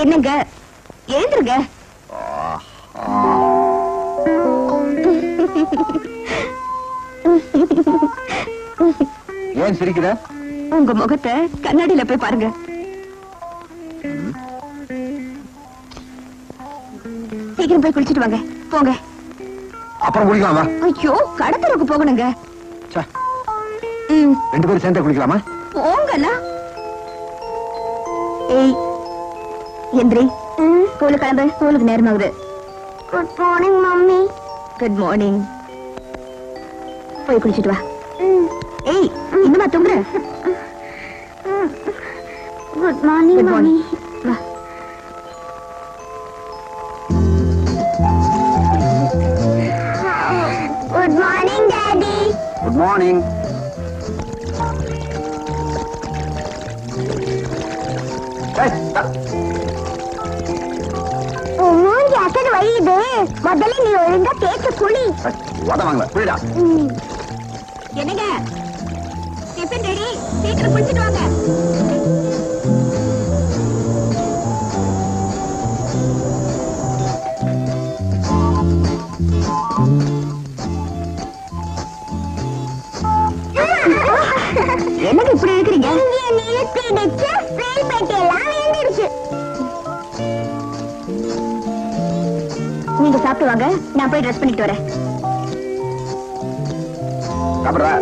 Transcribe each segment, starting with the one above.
என்னங்க எழுந்துருங்க. ஏன் சிரிக்கிற? உங்க முகத்தை கண்ணாடியில போய் பாருங்க. சீக்கிரம் போய் குளிச்சிட்டு வாங்க. போங்க. அப்புறம் குளிக்கலாமா? ஐயோ, கடத்தலுக்கு போகணுங்க. ரெண்டு பேரும் சேர்ந்து குளிக்கலாமா? போங்கண்ணா. ஏய் எந்திரி, ஸ்கூலுக்கு கிளம்பு. ஸ்கூலுக்கு நேரமாகுது. Good morning mummy. Good morning. போய் குளிச்சிட்டு வா. ஏய், இன்னுமா தூங்குற? Good morning mummy. வா. Good morning daddy. Good morning. வழியுது, முதல்ல நீ ஒழுங்கா தேய்ச்சு குளி. வாங்கல குளிடா. என்னங்க டிஃபன் ரெடி, சீக்கிரம் குளிச்சிட்டு வாங்க. என்னங்க இப்படி இருக்கிறீங்க? நீங்க சாப்பிட்டு வாங்க, நான் போய் ட்ரெஸ் பண்ணிட்டு வரேன். சாப்பிடுறா?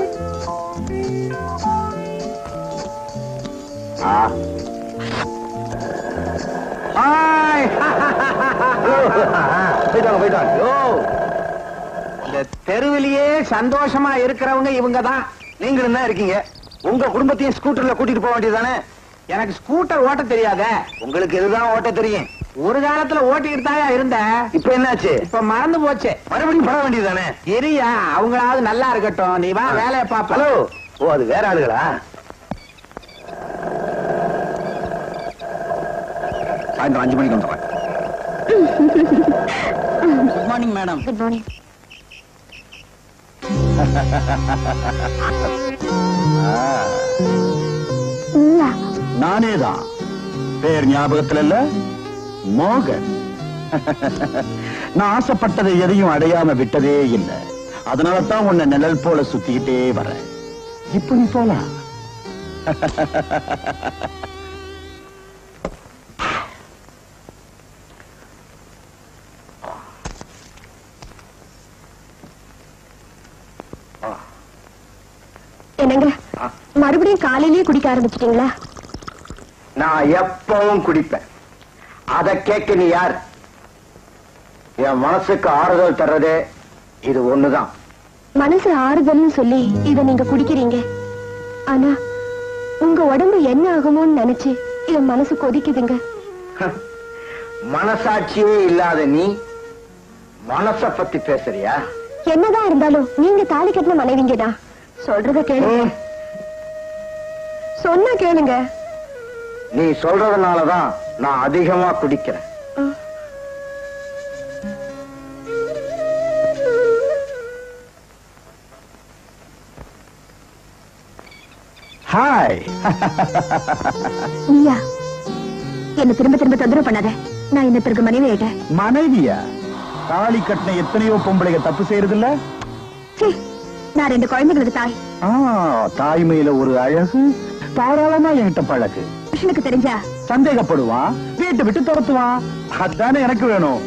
இந்த தெருவிலேயே சந்தோஷமா இருக்கிறவங்க இவங்க தான். நீங்களும் தான் இருக்கீங்க. உங்க குடும்பத்தையும் ஸ்கூட்டர்ல கூட்டிட்டு போக வேண்டியதானே? எனக்கு ஸ்கூட்டர் ஓட்ட தெரியாத. உங்களுக்கு எதுதான் ஓட்ட தெரியும்? ஒரு காலத்துல ஓட்டிக்கிட்டு தாயா இருந்த. இப்ப என்னாச்சு? இப்ப மறந்து போச்சு. மறுபடியும் பட வேண்டியதானே? சரியா, அவங்களாவது நல்லா இருக்கட்டும், நீ வா வேலையை பாப்ப. ஹலோ, ஓ அது வேற ஆளுகளா? சாயந்தரம் 5 மணிக்கு வந்துடுறேன். Good morning madam. Good morning. நானேதான். பேர் ஞாபகத்துல இல்ல? மோகன். நான் ஆசைப்பட்டதை எதையும் அடையாம விட்டதே இல்லை. அதனாலதான் உன்னை நிழல் போல சுத்திக்கிட்டே வரேன். இப்ப நீ போலாம். என்னங்க மறுபடியும் காலையிலேயே குடிக்க ஆரம்பிச்சிட்டீங்களா? நான் எப்பவும் குடிப்பேன். அத கேட்க நீ யார்? என் மனசுக்கு ஆறுதல் தர்றதே இது ஒண்ணுதான். மனசு ஆறுதல்னு சொல்லி இத நீங்க குடிக்கிறீங்க. ஆனா உங்க உடம்பு என்ன ஆகுமோன்னு நினைச்சு என் மனசு கொதிக்குதுங்க. மனசாட்சியே இல்லாத நீ மனச பத்தி பேசுறியா? என்னதான் இருந்தாலும் நீங்க தாலி கட்டின மனைவிங்கதான். சொல்றத கேளுங்க. சொன்னா கேளுங்க. நீ சொல்றதுனாலதான் நான் அதிகமா குடிக்கிறேன். ஹாய். நீயா? என்ன திரும்ப திரும்ப தொந்தரவு பண்ணாத. நான் இந்த பிறகு மனைவி ஆயிட்டேன். மனைவியா? தாலி கட்டின எத்தனையோ பொம்பளைங்க தப்பு செய்யறது இல்ல? நான் 2 குழந்தைகளுக்கு தாய். தாய்மையில ஒரு அழகு. தாராளமா என்கிட்ட பழகு. எனக்கு தெரிஞ்சா சந்தேகப்படுவான், வீட்டை விட்டு துரத்துவான். அதானே எனக்கு வேணும்.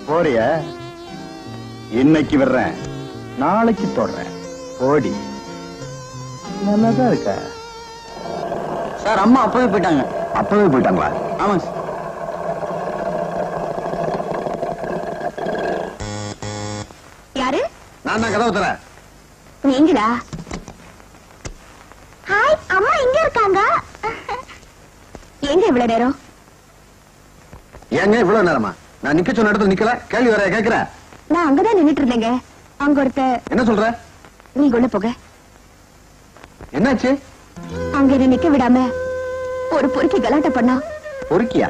போறிய? இன்னைக்கு வர்றேன், நாளைக்கு தொடறேன். ஓடி. நல்லாதான் இருக்க சார். அம்மா அப்பவே போயிட்டாங்க. அப்பவே போயிட்டாங்களா? ஆமா சார். யாரு? நான் தான் கதவு தரேன். நீங்களா? ஹாய், அம்மா இங்க இருக்காங்க. எங்க இவ்வளவு நேரம்? ஏங்க இவ்வளவு நேரமா? நான் நிக்க சொன்ன இடத்துல நிக்கல, கேள்வி வர கேக்குற? நான் அங்கதான் நின்னுட்டு இருந்தேங்க. அங்க ஒருத்த. என்ன சொல்ற? நீங்க உள்ள போக. என்னாச்சு? அங்க என்ன நிக்க விடாம ஒரு பொறுக்கி கலாட்ட பண்ணா. பொறுக்கியா?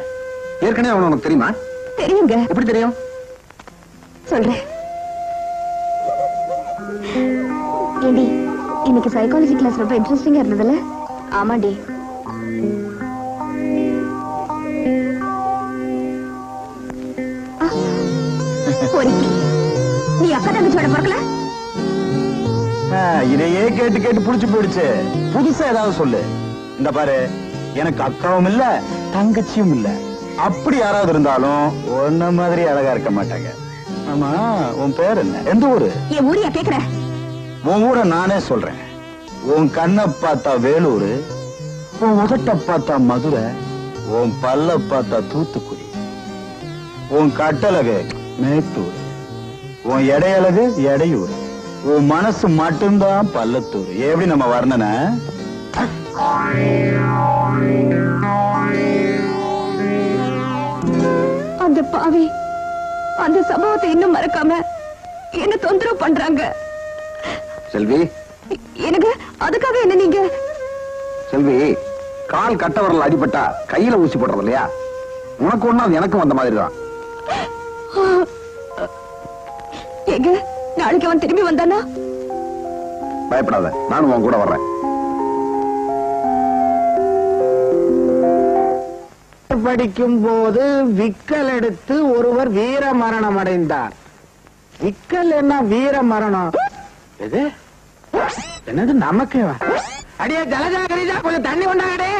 ஏற்கனவே அவன் உனக்கு தெரியுமா? தெரியுங்க. எப்படி தெரியும்? சொல்றேன். ஏண்டி, இன்னைக்கு சைக்காலஜி கிளாஸ் ரொம்ப இன்ட்ரெஸ்டிங்கா இருந்ததுல? ஆமாண்டி. பொறுக்கி, நீ அக்கா தங்கச்சியோட பிறக்கல? இதையே கேட்டு கேட்டு புடிச்சு போயிடுச்சு. புதுசா ஏதாவது சொல்லு. இந்த பாரு, எனக்கு அக்காவும் இல்ல தங்கச்சியும் இல்ல. அப்படி யாராவது இருந்தாலும் ஒன்ன மாதிரி அழகா இருக்க மாட்டாங்க. ஆமா, உன் பேர் என்ன? எந்த ஊரு? என் ஊரியா கேக்குற? உன் ஊரை நானே சொல்றேன். உன் கண்ணை பார்த்தா வேலூர், உன் உதட்ட பார்த்தா மதுரை, உன் பல்ல பார்த்தா தூத்துக்குடி, உன் கட்டழகு மேட்டூர், உன் எடையழகு எடையூர், உன் மனசு மட்டும்தான் பல்லத்தூர். எப்படி நம்ம வர்ணனை? அந்த பாவி அந்த சம்பவத்தை இன்னும் மறக்காம என்ன தொந்தரவு பண்றாங்க. செல்வி, எனக்கு அதுக்காக என்ன நீங்க? செல்வி, கால் கட்டவரல் அடிபட்டா கையில ஊசி போடுறது இல்லையா? உனக்கு ஒண்ணா எனக்கும் வந்த மாதிரி தான். எங்க நாளைக்கு அவன் திரும்பி வந்தானா? பயப்படாத, நானும் உன் கூட வர்றேன். படிக்கும் போது விக்கல் எடுத்து ஒருவர் வீர மரணம் அடைந்தார். விக்கல் என்ன வீர மரணம்? எது? என்னது நமக்கு? அடியே ஜலஜாகரிஜா, கொஞ்சம் தண்ணி கொண்டாங்கடே.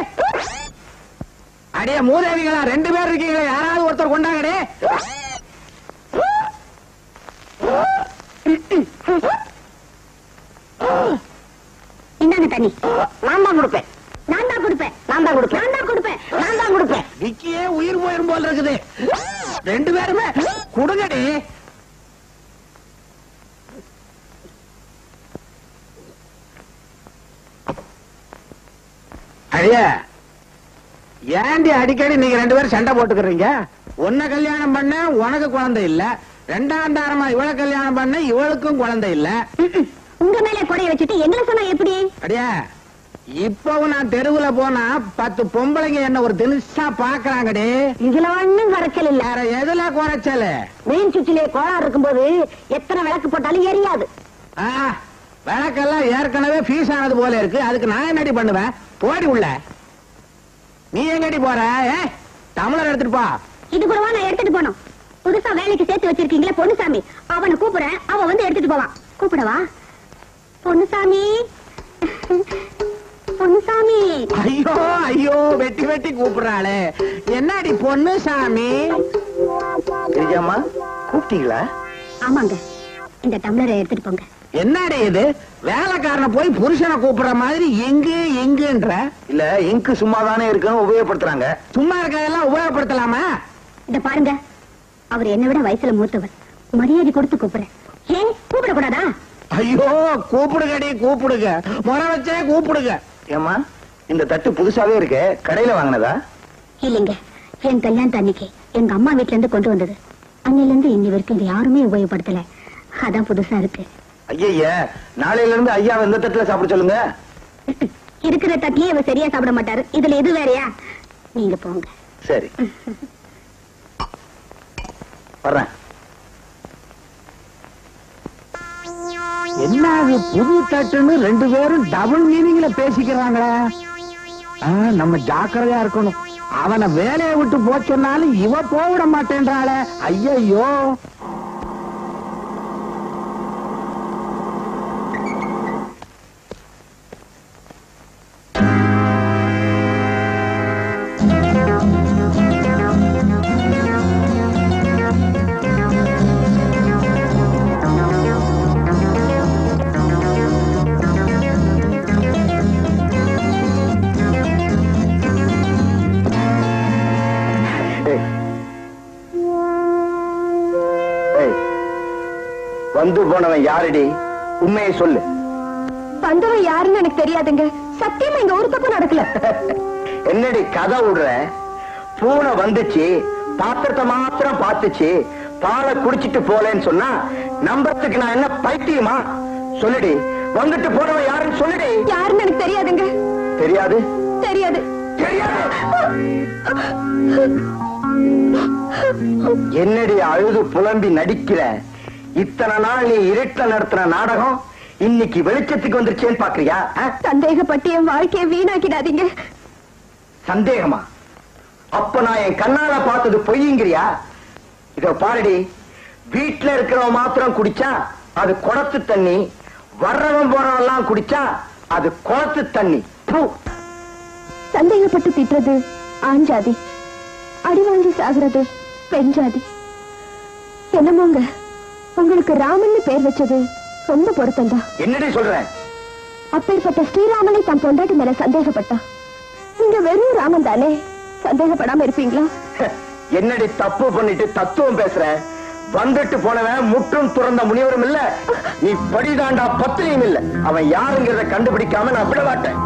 அடியே மூதேவிகளா 2 பேர் இருக்கீங்களா? யாராவது ஒருத்தர் கொண்டாங்கடே. இந்தாங்க தண்ணி. நான் தான் கொடுப்பேன். நான் தான் கொடுப்பேன். நான் தான் கொடுப்பேன். நான் தான் கொடுப்பேன். நான் தான் கொடுப்பேன். விக்கியே உயிர் போயிரும் போல இருக்குது. 2 பேருமே கொடுங்கடி. அடியே, ஏண்டி அடிக்கடி நீங்க 2 பேரும் சண்டை போட்டுக்கிறீங்க? உன்னை கல்யாணம் பண்ண உனக்கு குழந்தை இல்ல, 2ஆம் தாரமா இவளை கல்யாணம் பண்ண இவளுக்கும் குழந்தை இல்ல. உங்க மேல கொடைய வச்சுட்டு எங்களை சொன்னா எப்படி? அடியா, இப்பவும் நான் தெருவுல போனா 10 பொம்பளைங்க என்ன ஒரு தினுசா பாக்குறாங்கடே. இதுல ஒண்ணும் குறைச்சல் இல்ல. வேற எதுல குறைச்சல்? மெயின் சுவிட்சிலே கோளாறு இருக்கும்போது எத்தனை விளக்கு போட்டாலும் எரியாது. விளக்கெல்லாம் ஏற்கனவே ஃபீஸ் ஆனது போல இருக்கு. அதுக்கு நான் என்னடி பண்ணுவேன்? போடி உள்ள. நீ எங்கடி போற? டம்ளர் எடுத்துட்டு போ. இது கூடவா நான் எடுத்துட்டு போனோம்? புதுசா வேலைக்கு சேர்த்து வச்சிருக்கீங்களே பொன்னுசாமி, அவனை கூப்பிடுறேன், அவன் வந்து எடுத்துட்டு போவான். கூப்பிடவா? பொன்னுசாமி, பொன்னுசாமி. ஐயோ ஐயோ, வெட்டி வெட்டி கூப்பிடுறாளே. என்னடி பொன்னுசாமி? தெரியாமா கூப்பிட்டீங்களா? ஆமாங்க, இந்த டம்ளரை எடுத்துட்டு போங்க. என்னடி இது? வேலைக்காரனை போய் புருஷனை கூப்பிடுற மாதிரி எங்கு எங்குன்ற? இல்ல, இங்கு சும்மாதானே இருக்குன்னு உபயோகப்படுத்துறாங்க. சும்மா இருக்கதெல்லாம் உபயோகப்படுத்தலாமா? இத பாருங்க, அவர் என்னை விட வயசுல மூத்தவர். மரியாதை கொடுத்து கூப்பிடுறேன். ஏன் கூப்பிட கூடாதா? ஐயோ, கூப்பிடுங்கடி கூப்பிடுங்க, முறை வச்சே கூப்பிடுங்க. ஏமா, இந்த தட்டு புதுசாவே இருக்கு, கடையில வாங்கினதா? இல்லைங்க, என் கல்யாணத்து அன்னைக்கு எங்க அம்மா வீட்டுல இருந்து கொண்டு வந்தது. அன்னில இருந்து இன்னி வரைக்கும் இது யாருமே உபயோகப்படுத்தல. அதான் புதுசா இருக்கு. ஐய, நாளையில இருந்து ஐயா இந்த தட்டுல சாப்பிட சொல்லுங்க. இருக்கிற தட்டிலே இவர் சரியா சாப்பிட மாட்டாரு, இதுல எது வேறையா? நீங்க போங்க. சரி, வர்றேன். என்ன அது புது தட்டுன்னு 2 பேரும் டபுள் மீனிங்ல பேசிக்கிறாங்களே. நம்ம ஜாக்கிரதையா இருக்கணும். அவனை வேலையை விட்டு போச்சொன்னாலும் இவ போவிட மாட்டேன்றாளே. ஐயோ, வந்து போனவன் யாருடி? உண்மையை சொல்லு. வந்தவன் யாருன்னு எனக்கு தெரியாதுங்க. சத்தியமா இங்க ஒரு தப்பு நடக்கல. என்னடி கதை விடுற? பூனை வந்துச்சு, பாத்திரத்தை மாத்திரம் பார்த்துச்சு, பாலை குடிச்சிட்டு போலேன்னு சொன்னா நம்பறதுக்கு நான் என்ன பைத்தியமா? சொல்லுடி, வந்துட்டு போனவன் யாருன்னு சொல்லுடி. யாருன்னு எனக்கு தெரியாதுங்க. தெரியாது? தெரியாது. என்னடி அழுது புலம்பி நடிக்கிற? இத்தனை நாள் நீ இருட்ட நடத்துற நாடகம் இன்னைக்கு வெளிச்சத்துக்கு வந்துருச்சேன்னு பாக்குறியா? சந்தேகப்பட்டு என் வாழ்க்கையை வீணாக்கிடாதீங்க. சந்தேகமா? அப்ப நான் என் கண்ணால பார்த்தது பொய்யுங்கிறியா? இத பாருடி, வீட்டுல இருக்கிறவன் மாத்திரம் குடிச்சா அது குடத்து தண்ணி, வர்றவன் போறவெல்லாம் குடிச்சா அது குளத்து தண்ணி. சந்தேகப்பட்டு திட்டுறது ஆண் ஜாதி, அடி வாங்கி சாகுறது பெண் ஜாதி. என்னமோங்க, உங்களுக்கு ராமன் பேர் வச்சது ரொம்ப பொருத்தம்தான். என்னடி சொல்ற? அப்பேற்பட்ட ஸ்ரீராமனை தன் பொண்டாட்டி மேல சந்தேகப்பட்டா நீங்க வெறும் ராமன் தானே, சந்தேகப்படாம இருப்பீங்களா? என்னடி தப்பு பண்ணிட்டு தத்துவம் பேசுற? வந்துட்டு போனவன் முற்றும் துறந்த முனிவரும் இல்ல, நீ படிதாண்டா பத்திரியும் இல்ல. அவன் யாருங்கிறத கண்டுபிடிக்காம நான் விட மாட்டேன்.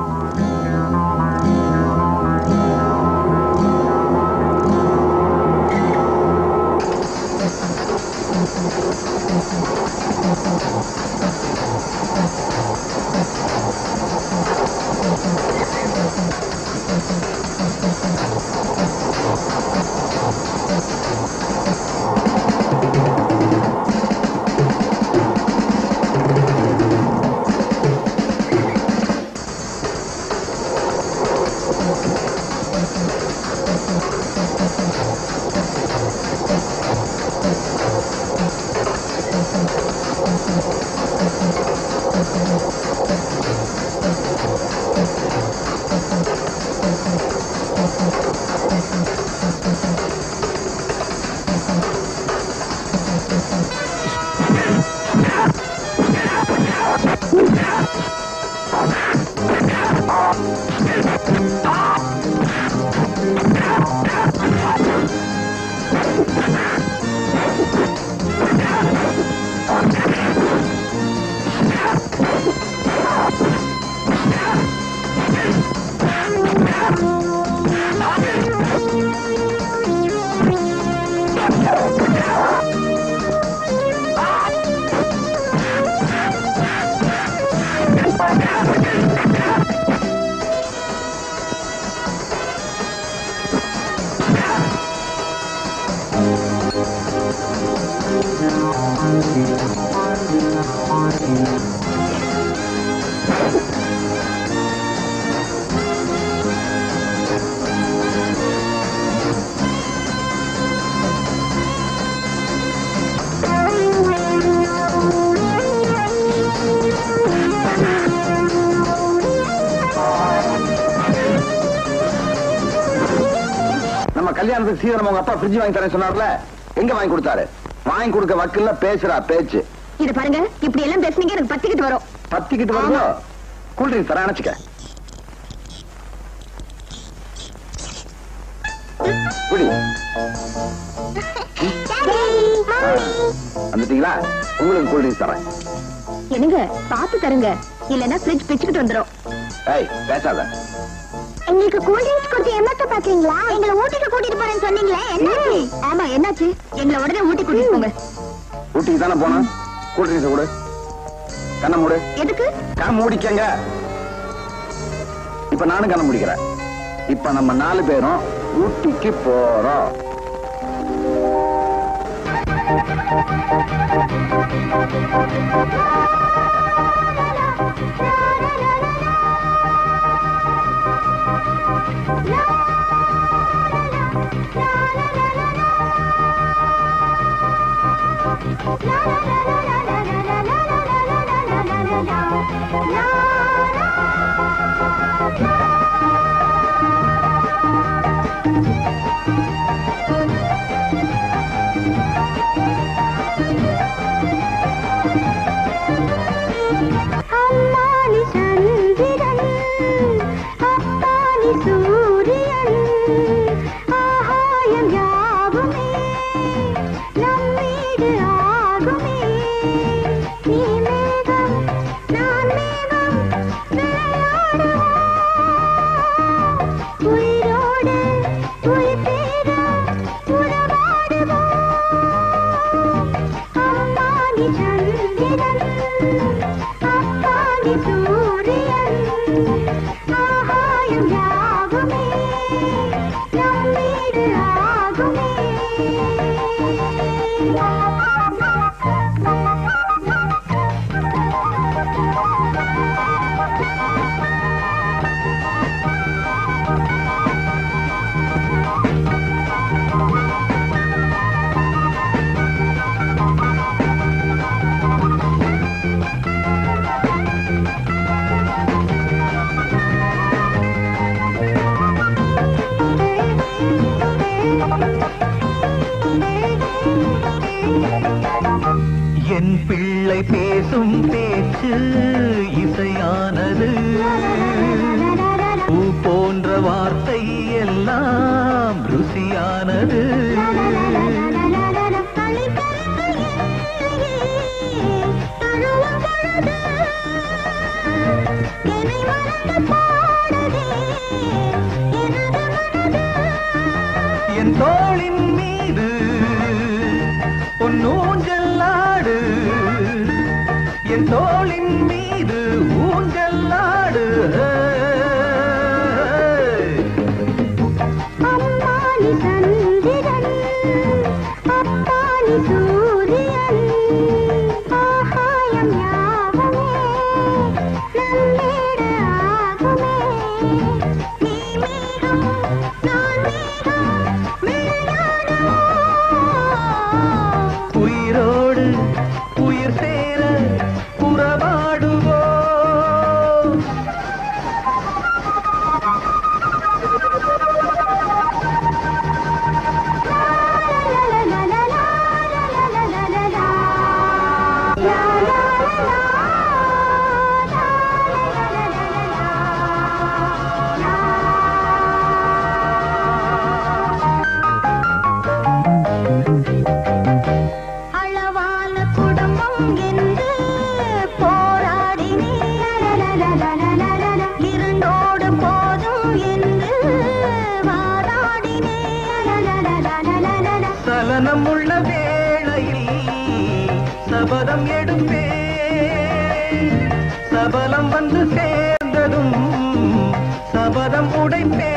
கல்யாணத்துக்கு சீக்கிரம் உங்க அப்பா ஃப்ரிட்ஜ் வாங்கி தரேன் சொன்னார்ல, எங்க வாங்கி கொடுத்தாரு? வாங்கி கொடுக்க வக்கல்ல பேசுறா பேச்சு. இது பாருங்க, இப்படி எல்லாம் பேசுனீங்க எனக்கு பத்திக்கிட்டு வரும். பத்திக்கிட்டு வருதோ? கூல்ட்ரிங்க் தரேன், அணைச்சுக்க. வந்துட்டீங்களா? உங்களுக்கு கூல்ட்ரிங்க் தரேன். என்னங்க பாத்து தருங்க, இல்லன்னா ஃப்ரிட்ஜ் பிச்சுக்கிட்டு வந்துரும். ஏய் பேசாத. எங்களுக்கு கூல்ட்ரிங்க்ஸ் கொடுத்து என்னத்த பாக்கீங்களா? எங்களை ஊட்டிக்கு கூட்டிட்டு போறேன்னு சொன்னீங்களே, என்னாச்சு? ஆமா என்னாச்சு? எங்களை உடனே ஊட்டி கூட்டிட்டு போங்க. ஊட்டிக்கு தானே போனா? கூல்ட்ரிங்க்ஸ் கொடு. கண்ணை மூடு. எதுக்கு? கண்ணை மூடிக்கங்க. இப்ப நானும் கண்ணை முடிக்கிறேன். இப்ப நம்ம 4 பேரும் ஊட்டிக்கு போறோம். என் பிள்ளை பேசும் பேச்சு இசையானது, பூ போன்ற வார்த்தை எல்லாம் ருசியானது. என் தோளின் மீது பொன்னூஞ்சல்லாடு, என் தோளின் மீது ஊஞ்சல்லாடு. அம்மானி சந்திரன், அப்பானி சூரியன், ஆகாயம் யாவுமே நம்மீடு ஆகுமே. நீ மேகம், நான் மேகம், விளையாடுவோம். உயிரோடு உயிர் சேர உறவாடுவோம். அளவான குடும்பம் என்று போராடினே, இருண்டோடு போதும் என்று வாதாடினே. சலனம் உள்ள வேளையில் சபதம் எடுப்பே, சபலம் வந்து சேர்ந்ததும் சபதம் உடைப்பே.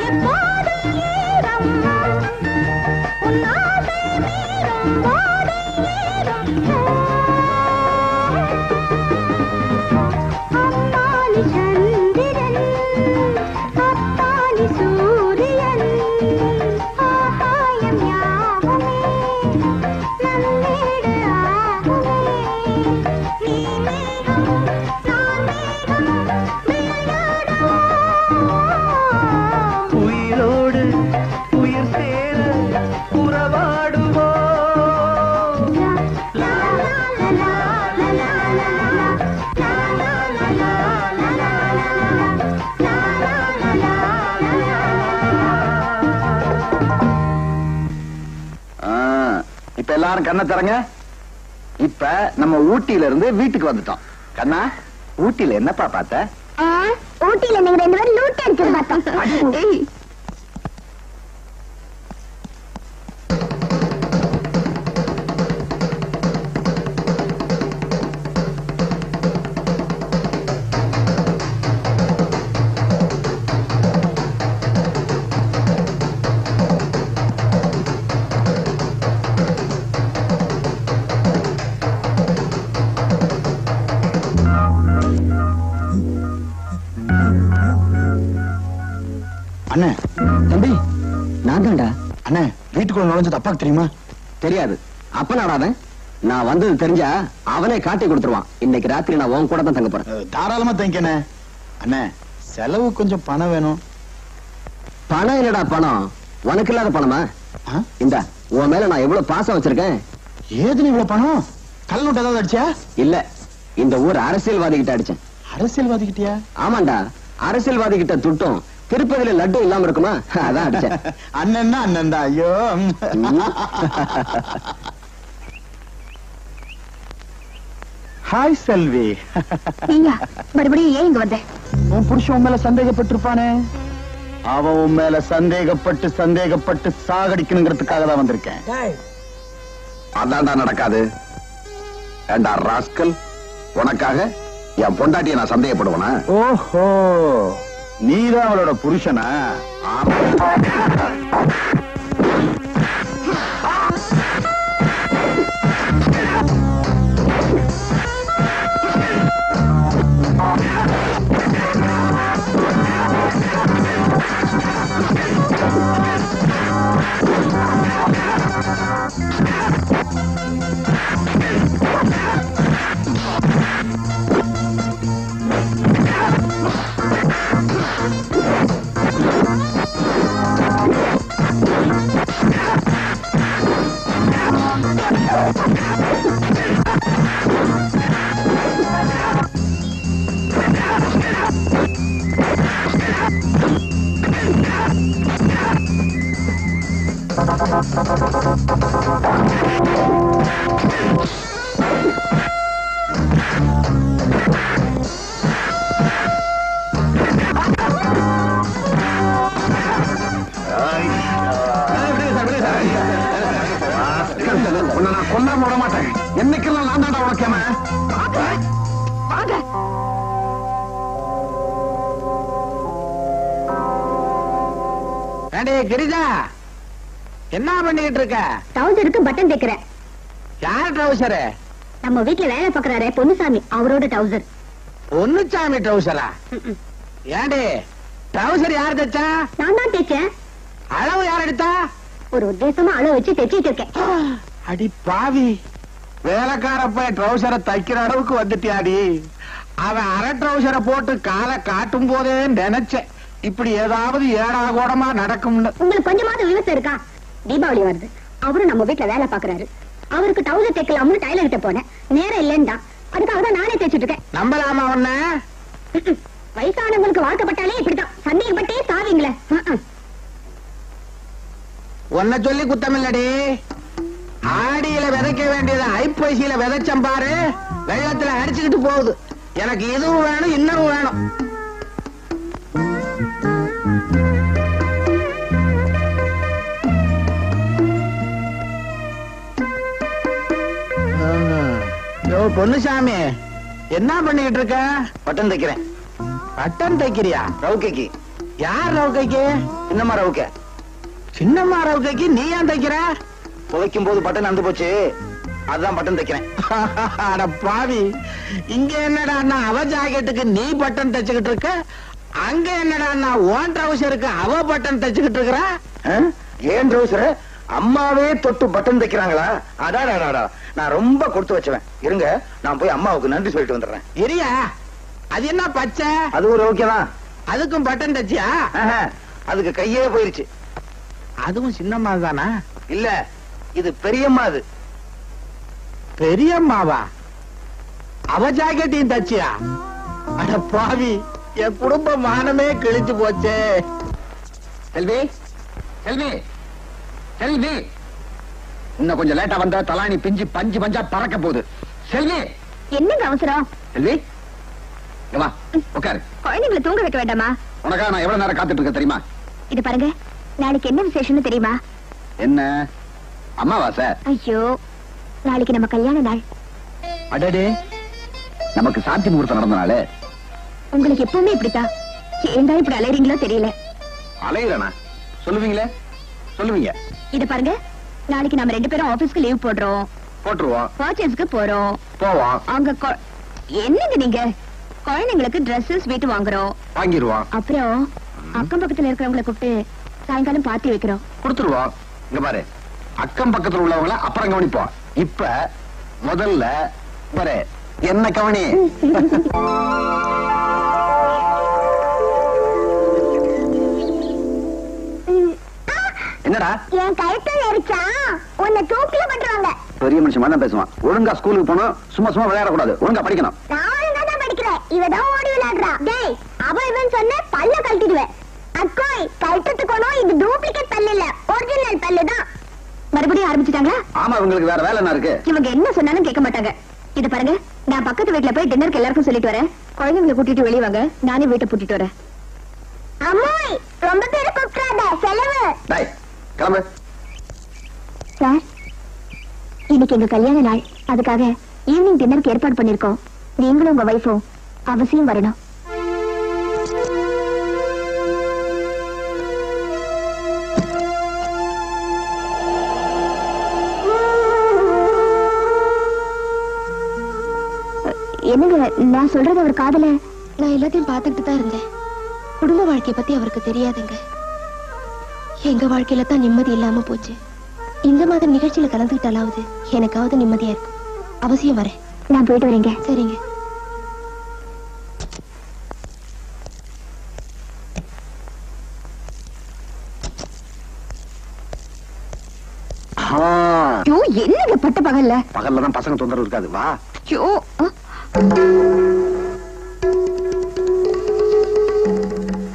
எப்போதும் ஈரம் இப்ப எல்லாரும் கண்ணை திறங்க. இப்ப நம்ம ஊட்டியில இருந்து வீட்டுக்கு வந்துட்டோம். கண்ணா, ஊட்டியில என்னப்பா பார்த்த? ஊட்டியில நீங்க 2 பேரும் லூட் அடிச்சது பார்த்தோம். அண்ணே, தம்பி, நான் தான்டா. அண்ணே, வீட்டுக்குள்ள நுழைஞ்சது அப்பாக்கு தெரியுமா? தெரியாது. அப்ப நாடாதன் நான் வந்தது தெரிஞ்சா அவனே காட்டி கொடுத்துருவான். இன்னைக்கு ராத்திரி நான் உன் கூட தான் தங்க போறேன். தாராளமா தங்கிக்கண்ணே. அண்ணே, செலவு கொஞ்சம் பணம் வேணும். பணம் இல்லடா பணம். உனக்கு இல்லாத பணமா? இந்த உன் மேல நான் எவ்வளவு பாசம் வச்சிருக்கேன். ஏதுன்னு இவ்வளவு பணம்? கல் நோட்டு ஏதாவது அடிச்சா? இல்ல, இந்த ஊர் அரசியல்வாதி கிட்ட அடிச்சேன். அரசியல்வாதி கிட்டயா? ஆமாண்டா, அரசியல்வாதி கிட்ட துட்டும் திருப்பதியில லட்டு இல்லாம இருக்குமா, அதான் அடிச்சேன். அண்ணன் அண்ணன் தான். ஐயோ. ஹாய் செல்வி. மறுபடியும் ஏன் இங்க வந்த? உன் புருஷன் உன் மேல சந்தேகப்பட்டிருப்பானே. அவன் உன் மேல சந்தேகப்பட்டு சாகடிக்கணுங்கிறதுக்காக தான் வந்திருக்கேன். அதான்டா நடக்காது. ஏண்டா ராஸ்கல், உனக்காக என் பொண்டாட்டியை நான் சந்தேகப்படுவேனா? ஓஹோ, நீதான் அவளோட புருஷனா? கொண்டா போட மாட்டேன். என்னைக்கெல்லாம் நான் தாண்டா உனக்கேம. கிரிஜா, என்ன பண்ணிட்டு இருக்க? டவுசருக்கு பட்டன் தைக்கிறேன். யார் ட்ரௌசரு? நம்ம வீட்டுல வேலை பாக்குறாரு பொன்னுசாமி, அவரோட டவுசர். பொன்னுசாமி ட்ரௌசரா? ஏண்டி, ட்ரௌசர் யார் தைச்சா? நான் தான் தைச்சேன். அளவு யார் எடுத்தா? ஒரு உத்தேசமா அளவு வச்சு தைச்சிட்டு இருக்கேன். அடி பாவி, வேலைக்கார போய் ட்ரௌசரை தைக்கிற அளவுக்கு வந்துட்டியாடி. அவன் அரை ட்ரௌசரை போட்டு காலை காட்டும் போதே நினைச்சேன் இப்படி ஏதாவது ஏடாகோடமா நடக்கும்னு. உங்களுக்கு கொஞ்சமாவது விவசாயம் இருக்கா? தீபாவளி வருது, அவரும் நம்ம வீட்டுல வேலை பாக்குறாரு. அவருக்கு டவுசர் தைக்கலாம்னு டைலர் கிட்ட போனேன். நேரம் இல்லைன்னா அதுக்காக தான் நானே தைச்சிட்டு இருக்கேன். நம்பலாமா ஒன்ன? வயசானவங்களுக்கு வாழ்க்கப்பட்டாலே இப்படித்தான், சந்தேகப்பட்டே சாவீங்களே. உன்னை சொல்லி குத்தமில்லடி. ஆடியில விதைக்க வேண்டியது ஐப்பசியில விதைச்சம் பாரு, வெள்ளத்துல அடிச்சுக்கிட்டு போகுது. எனக்கு இதுவும் வேணும், இன்னும் வேணும். பொன்னுசாமி, என்ன பண்ணிக்கிட்டு இருக்க? பட்டன் தைக்கிறேன். பட்டன் தைக்கிறியா? ரவுக்கைக்கு. யார் ரவுக்கைக்கு? சின்னம்மா ரவுக்க. சின்னம்மா ரவுக்கைக்கு நீ ஏன் தைக்கிற? துவைக்கும் போது பட்டன் அந்து போச்சு, அதுதான் பட்டன் தைக்கிறேன். அட பாவி, இங்க என்னடா அவ ஜாக்கெட்டுக்கு நீ பட்டன் தைச்சுக்கிட்டு இருக்க, அங்க என்னடா ஓன் ட்ரௌசருக்கு அவ பட்டன் தைச்சுக்கிட்டு இருக்கிற. ஏன் ட்ரௌசர் அம்மாவே தொட்டு பட்டன் தைக்கிறாங்களா? அடாடா, நான் ரொம்ப கொடுத்து வச்சுவேன். இருங்க, நான் போய் அம்மாவுக்கு நன்றி சொல்லிட்டு வந்துடுறேன். இரியா, அது என்ன பச்சை? அது ஒரு ஓகேதான். அதுக்கும் பட்டன் தச்சியா? அதுக்கு கையே போயிருச்சு. அதுவும் சின்னம்மா தானா? இல்ல, இது பெரியம்மா. அது பெரியம்மாவா? அவ ஜாக்கெட்டையும் தச்சியா? அட பாவி, என் குடும்ப மானமே கிழிச்சு போச்சே. செல்வி, செல்வி, செல்வி, இன்னும் கொஞ்சம் லேட்டா வந்த தலாணி பிஞ்சு பஞ்சு பஞ்சா பறக்க போகுது. செல்வி, என்னங்க அவசரம்? செல்வி வா உட்காரு. குழந்தைங்களை தூங்க வைக்க வேண்டாமா? உனக்கா நான் எவ்வளவு நேரம் காத்துட்டு இருக்க தெரியுமா? இது பாருங்க, நாளைக்கு என்ன விசேஷம்னு தெரியுமா? என்ன அம்மாவாசை? ஐயோ, நாளைக்கு நம்ம கல்யாண நாள். அடடே, நமக்கு சாந்தி முகூர்த்தம் நடந்தனால. உங்களுக்கு எப்பவுமே இப்படித்தான். ஏண்டா இப்படி அலைறீங்களோ தெரியல. அலையிறனா? சொல்லுவீங்களே, சொல்லுவீங்க. இது பாருங்க, நாளைக்கு நம்ம 2 பேரும் ஆபீஸ்க்கு லீவ் போடுறோம். போட்டுருவோம். பர்ச்சேஸ்க்கு போறோம். போவோம். அங்க என்னங்க நீங்க குழந்தைங்களுக்கு Dresses வீட்டு வாங்குறோம். வாங்கிடுவோம். அப்புறம் அக்கம் பக்கத்துல இருக்கிறவங்களை கூப்பிட்டு சாயங்காலம் பார்ட்டி வைக்கிறோம். கொடுத்துருவோம். இங்க பாரு, அக்கம் பக்கத்துல உள்ளவங்கள அப்புறம் கவனிப்போம். இப்ப முதல்ல பாரு என்ன கவனி. என்னடா என் கழுத்தை எரிச்சா உன்னை தூக்கில பண்றாங்க. பெரிய மனுஷன் தான் பேசுவான். ஒழுங்கா ஸ்கூலுக்கு போகணும். சும்மா சும்மா விளையாடக்கூடாது. ஒழுங்கா படிக்கணும். நான் ஒழுங்கா தான் படிக்கிறேன். இவதான் ஓடி விளையாடுறா. டேய், அவ இவன் சொன்ன பல்ல கழட்டிடுவேன். அக்கோய், கழட்டத்துக்கணும். இது டூப்ளிகேட் பல்லு இல்ல, ஒரிஜினல் பல்லு தான். மறுபடியும் ஆரம்பிச்சிட்டாங்களா? ஆமா, இவங்களுக்கு வேற வேலை என்ன இருக்கு? இவங்க என்ன சொன்னாலும் கேட்க மாட்டாங்க. இது பாருங்க, நான் பக்கத்து வீட்டுல போய் டின்னருக்கு எல்லாருக்கும் சொல்லிட்டு வரேன். குழந்தைங்களை கூட்டிட்டு வெளியே வாங்க, நானே வீட்டை பூட்டிட்டு வரேன். அம்மாய், ரொம்ப பேரை கூப்பிடாத, செலவு. டேய், கிளம்பு. சார், இன்னைக்கு எங்க கல்யாண நாள். அதுக்காக ஈவினிங் டின்னருக்கு ஏற்பாடு பண்ணிருக்கோம். நீங்களும் உங்க வைஃபும் அவசியம் வரணும். என்னங்க, நான் சொல்றது அவர் காதல? நான் எல்லாத்தையும் பார்த்துக்கிட்டு தான் இருந்தேன். குடும்ப வாழ்க்கைய பத்தி அவருக்கு தெரியாதுங்க. எங்க வாழ்க்கையில தான் நிம்மதி இல்லாம போச்சு. இந்த மாதிரி நிகழ்ச்சியில கலந்துக்கிட்டாலாவது எனக்காவது நிம்மதியா இருக்கும். அவசியம் வரேன். நான் போயிட்டு வரேங்க. சரிங்க. என்னங்க பட்ட பகல்ல? பகல்ல தான் பசங்க தொந்தரவு இருக்காது. வா.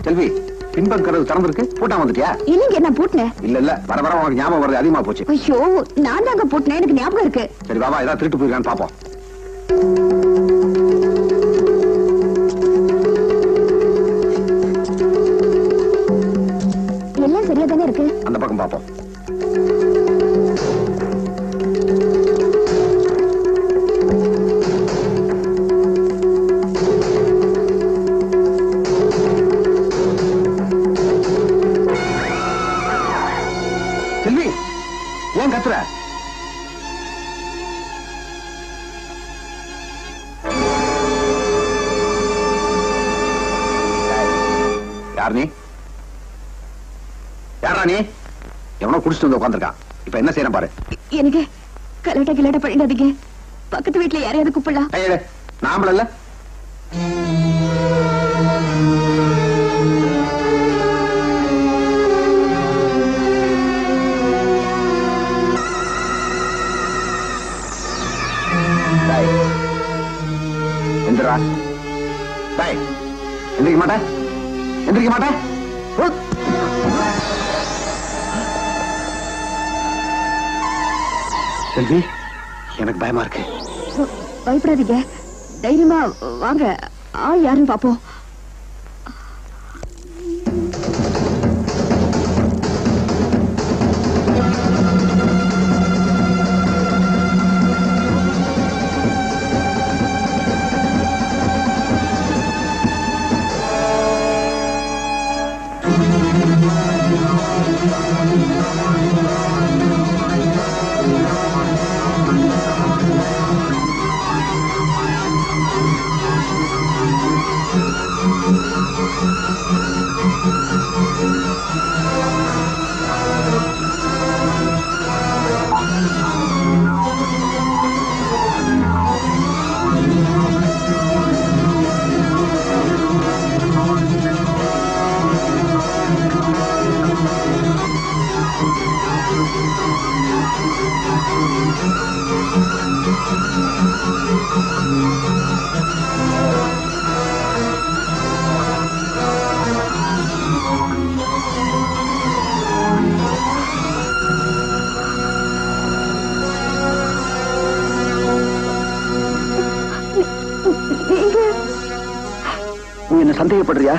செல்வி, பின்பக்கம் கதவு திறந்திருக்கு. பூட்டாம வந்துட்டியா? இல்லைங்க, நான் பூட்டினேன். இல்ல இல்ல, வர வர உனக்கு ஞாபகம் வருது அதிகமா போச்சு. ஐயோ, நான் தாங்க பூட்டினேன், எனக்கு ஞாபகம் இருக்கு. சரி பாபா, ஏதாவது திருட்டு போயிருக்கான்னு பாப்போம். எல்லாம் சரியா தானே இருக்கு. அந்த பக்கம் பாப்போம். செல்வி, ஏன் கத்துற? யார் நீ? யாரா நீ? எவனோ குடிச்சிட்டு வந்து உட்காந்துருக்கான். இப்ப என்ன செய்யணும் பாரு. எனக்கு கலட்ட கிளட்ட பண்ணிடாதீங்க. பக்கத்து வீட்டுல யாரையாவது கூப்பிடலாம். நாமள இல்ல. எந்திரா. எந்திரிக்க மாட்டேன், எந்திரிக்க மாட்டேன். செல்வி, எனக்கு பயமா இருக்கு. பயப்படாதீங்க, தைரியமா வாங்க. ஆள் யாருன்னு பாப்போம். சந்தேகப்படுறியா?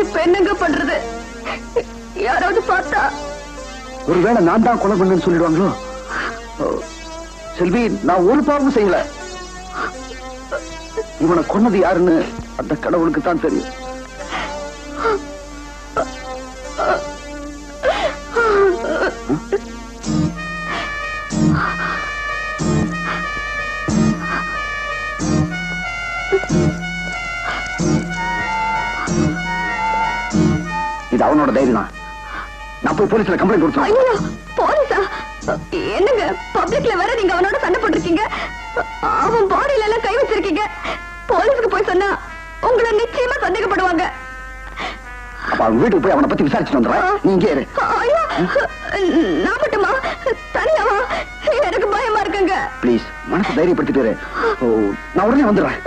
இப்ப என்னங்க பண்றது? யாராவது பார்த்தா ஒருவேளை நான் தான் கொலை பண்ணேன்னு சொல்லிடுவாங்களோ? செல்வி, நான் ஒரு பாவமும் செய்யல. இவனை கொன்னது யாருன்னு அந்த கடவுளுக்கு தான் தெரியும். இது அவனோட தைரியம் தான். நான் போய் போலீஸ்ல கம்ப்ளைண்ட் கொடுத்தேன். ஐயோ, போலீஸா? என்னங்க பப்ளிக்ல வேற நீங்க அவனோட சண்டை போட்டிருக்கீங்க, அவன் பாடியில எல்லாம் கை வச்சிருக்கீங்க. போலீஸுக்கு போய் சொன்னா உங்களை நிச்சயமா சந்தேகப்படுவாங்க. அப்ப அவன் வீட்டுக்கு போய் அவனை பத்தி விசாரிச்சுட்டு வந்துடுறேன். நீ இங்கே இரு. ஐயோ, நான் மட்டுமா? தனியாவா? எனக்கு பயமா இருக்குங்க. ப்ளீஸ் மனசு தைரியப்படுத்திட்டு இரு. நான் உடனே வந்துடுறேன்.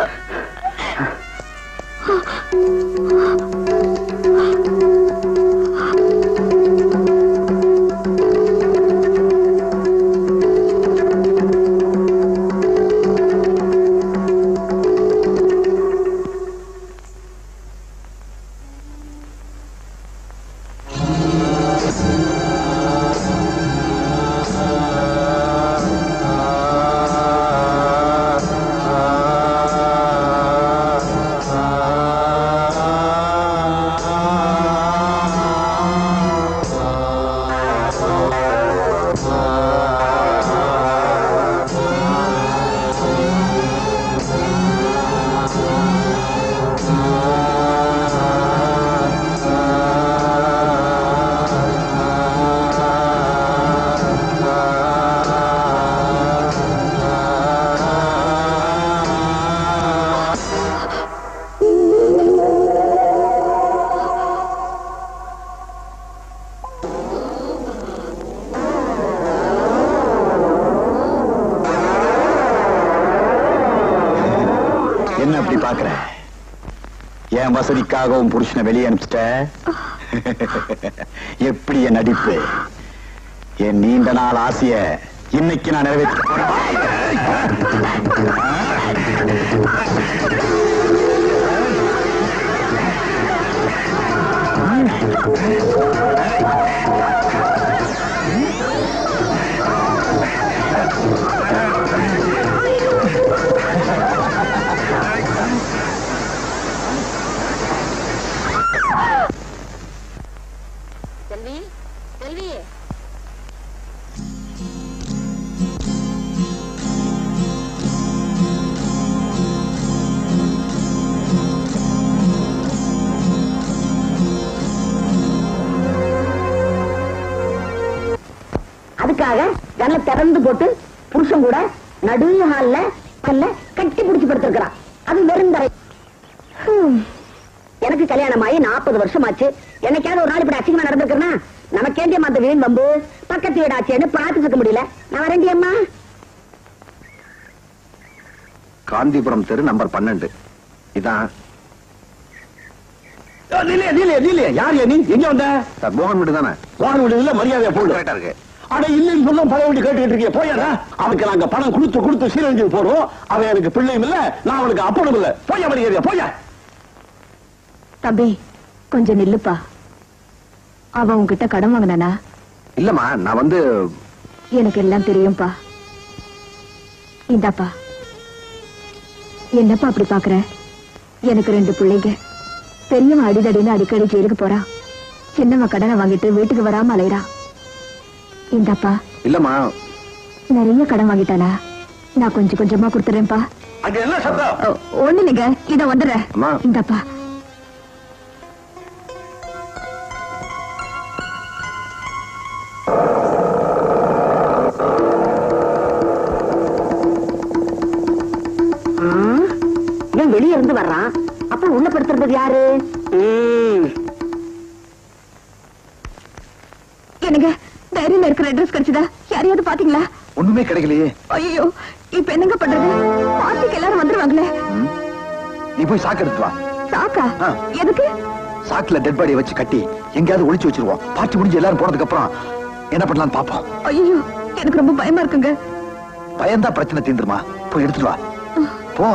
என் வசதிக்காகவும் புருஷனை வெளியே அனுப்பிச்சிட்ட. எப்படி என் நடிப்பு? என் நீண்ட நாள் ஆசைய இன்னைக்கு நான் நிறைவேற்ற ஜன்னலை திறந்து போட்டு புருஷன் கூட நடு ஹால்ல கட்டி பிடிச்சு படுத்திருக்கிறான். அது வெறுந்தரை. எனக்கு கல்யாணம் ஆகி 40 வருஷம் ஆச்சு. என்னைக்காவது ஒரு நாள் இப்படி அசிங்கமா நடந்திருக்கிறேன்னா நமக்கேண்டிய அந்த வீண் வம்பு பக்கத்து வீடாச்சேன்னு பார்த்துட்டு இருக்க முடியல. நான் வரேன்டி அம்மா. காந்திபுரம் தெரு நம்பர் 12. இதான் யார் நீ? எங்க வந்த? மோகன் வீடு தானே? மோகன் வீடு இல்ல, மரியாதையா போட்டு கரெக்டா இருக்கு. அட இல்லைன்னு சொல்ல பழைய வீட்டு கேட்டுக்கிட்டு இருக்கீங்க. போயா, அவனுக்கு நாங்க பணம் கொடுத்து சீரழிஞ்சு போறோம். அவன் எனக்கு பிள்ளையும் இல்ல, நான் அவனுக்கு அப்பனும் இல்ல. போயா மரியாதையா போயா. தம்பி கொஞ்சம் நில்லுப்பா. அவன் உன்கிட்ட கடன் வாங்கினானா? இல்லம்மா, நான் வந்து எனக்கு எல்லாம் தெரியும்பா. இந்தாப்பா. என்னப்பா அப்படி பாக்குற? எனக்கு 2 பிள்ளைங்க. பெரியவன் அடிதடின்னு அடிக்கடி ஜெயிலுக்கு போறான். சின்னவன் கடனை வாங்கிட்டு வீட்டுக்கு வராம அலையறான். இந்தாப்பா. இல்லம்மா, நிறைய கடன் வாங்கிட்டானா? நான் கொஞ்சம் கொஞ்சமா கொடுத்துறேன்ப்பா. அங்க என்ன சத்தம்? ஒண்ணு இல்லைங்க, இத வந்துடுறேன். இந்தாப்பா. வெளியே இருந்து வர்றான். அப்ப உள்ள படுத்துறது யாரு? என்னங்க டைரியில இருக்கிற அட்ரஸ் கிடைச்சதா? யாரையாவது பாத்தீங்களா? ஒண்ணுமே கிடைக்கலையே. ஐயோ, இப்ப என்னங்க பண்றது? பார்ட்டிக்கு எல்லாரும் வந்துருவாங்களே. நீ போய் சாக்கு எடுத்து வா. சாக்கா? எதுக்கு? சாக்குல டெட் பாடியை வச்சு கட்டி எங்கேயாவது ஒளிச்சு வச்சிருவோம். பார்ட்டி முடிஞ்சு எல்லாரும் போனதுக்கு அப்புறம் என்ன பண்ணலாம்னு பாப்போம். ஐயோ, எனக்கு ரொம்ப பயமா இருக்குங்க. பயந்தா பிரச்சனை தீந்துருமா? போய் எடுத்துட்டு வா. போ.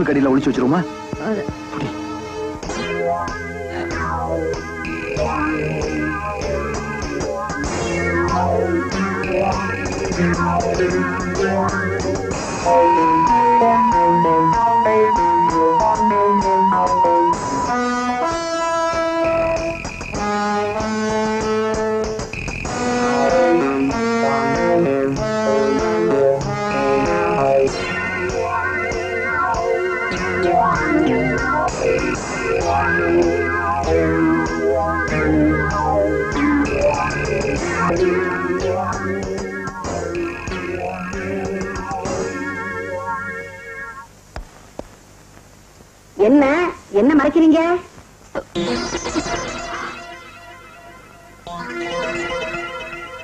கடியில ஒளிச்சு வச்சிருமா? என்ன என்ன மறைக்கிறீங்க?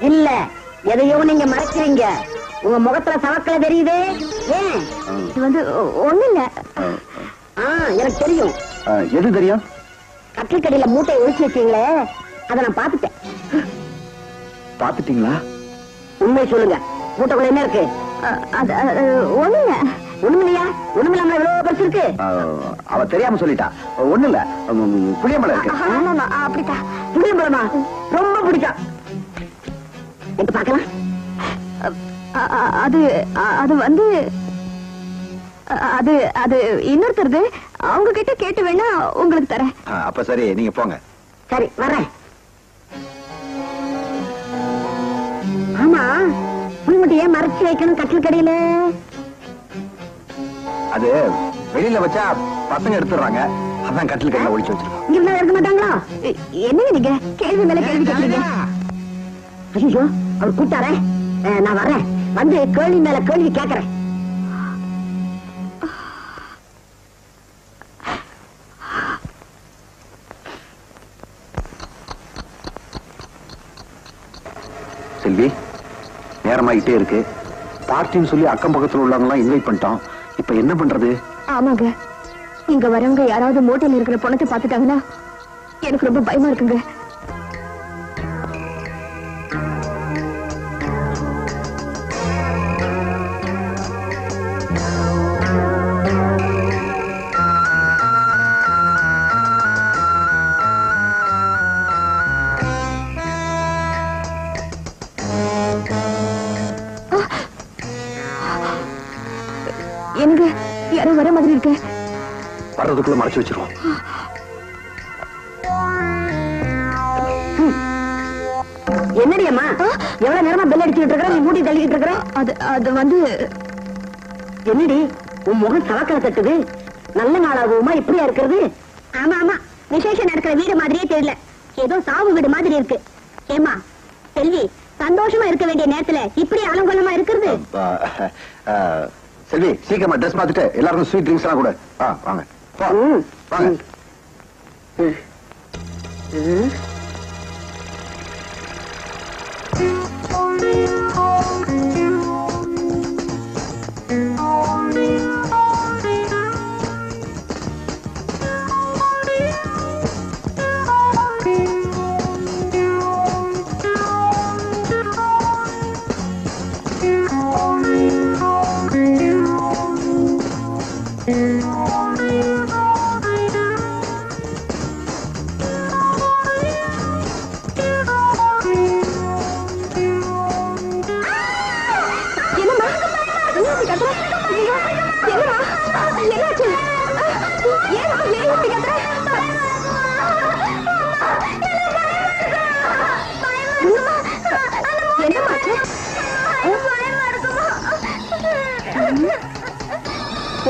இல்ல, எதையோ நீங்க மறைக்கிறீங்க. உங்க முகத்துல சவக்கல தெரியுது. ஏன்? இது ஒண்ணு இல்ல. எனக்கு தெரியும். எது தெரியும்? கட்டில்கடியில மூட்டை ஒழிச்சு வச்சீங்களே, அதை நான் பாத்துட்டேன். பாத்துட்டீங்களா? உண்மை சொல்லுங்க, மூட்டைக்குள்ள என்ன இருக்கு? ஒண்ணு இல்ல. ஒண்ணுமில்லையா? ஒண்ணுமில்லாம எவ்வளவு பெருசு இருக்கு? அவ தெரியாம சொல்லிட்டா. ஒண்ணு இல்ல, புளியம்பழம் இருக்கு. அப்படித்தான். புளியம்பழமா? ரொம்ப பிடிக்கும். எங்க பாக்கலாம். அது அது வந்து அது அது இன்னொருத்தருது. அவங்க கிட்ட கேட்டு வேணா உங்களுக்கு தரேன். அப்ப சரி, நீங்க போங்க. சரி, வரேன். ஆமா, புளிமட்டி ஏன் மறைச்சு வைக்கணும் கட்டில் கடையில? அது வெளியில வச்சா பசங்க எடுத்துறாங்க. அதான் கட்டில் கடையில ஒளிச்சு வச்சிருக்கோம். இங்க இருந்தா இருக்க மாட்டாங்களா? என்னங்க நீங்க கேள்வி மேல கேள்வி கேட்கறீங்க? ஐயோ, அவர் கூட்டாரே. நான் வரேன். வந்து கேள்வி மேல கேள்வி கேட்கறேன். செல்வி, நேரமாயிட்டே இருக்கு. பார்ட்டின்னு சொல்லி அக்கம் பக்கத்துல உள்ளவங்க எல்லாம் இன்வைட் பண்ணிட்டோம். இப்ப என்ன பண்றது? ஆமாங்க, இங்க வரவங்க யாராவது மோட்டல் இருக்கிற பணத்தை பாத்துட்டாங்கன்னா எனக்கு ரொம்ப பயமா இருக்குங்க. இருங்க, யாரும் வர மாதிரி இருக்கு. வர்றதுக்குள்ள மறைச்சு வச்சிருவோம். என்னடி அம்மா எவ்வளவு நேரமா பெல் அடிச்சுட்டு இருக்கிற, நீ மூடி தள்ளிக்கிட்டு இருக்கிற? அது வந்து என்னடி உன் முகம் சவக்கலை தட்டுது? நல்ல நாளாகுமா இப்படியா இருக்கிறது? ஆமா ஆமா, விசேஷம் நடக்கிற வீடு மாதிரியே தெரியல, ஏதோ சாவு வீடு மாதிரி இருக்கு. ஏமா செல்வி, சந்தோஷமா இருக்க வேண்டிய நேரத்துல இப்படி அலங்கோலமா இருக்கிறது? செல்வி, சீக்கிரமா ட்ரெஸ் பார்த்துட்டு எல்லாருக்கும் ஸ்வீட் ட்ரிங்க்ஸ் எல்லாம் கூட. வாங்க வாங்க.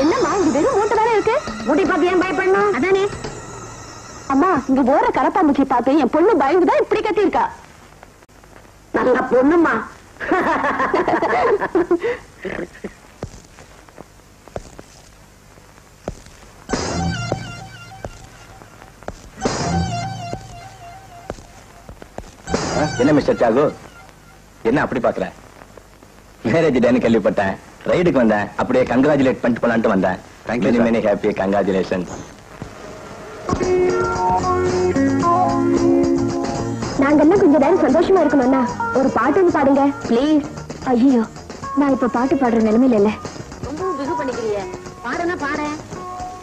என்னம்மா இங்க வெறும் மூட்டை தானே இருக்கு? முடி பார்த்து ஏன் பயப்படணும்? அதானே. அம்மா, இங்க போற கரப்பாம்பூச்சி பார்த்து என் பொண்ணு பயந்துதான் இப்படி கட்டி இருக்கா. நல்ல பொண்ணுமா. என்ன மிஸ்டர் தியாகு, என்ன அப்படி பாக்குற? மேரேஜ் டேன்னு கேள்விப்பட்டேன், ரைடுக்கு வந்தேன், அப்படியே கங்க்ராச்சுலேட் பண்ணிட்டு போலான்ட்டு வந்தேன். Many many happy congratulation. நாங்கெல்லாம் கொஞ்ச நேரம் சந்தோஷமா இருக்கணும்னா ஒரு பாட்டு பாடுங்க பிளீஸ். ஐயோ, நான் இப்ப பாட்டு பாடுற நிலைமையில இல்ல. ரொம்ப பிகு பண்ணிக்கிறீங்க. பாடுனா பாடு.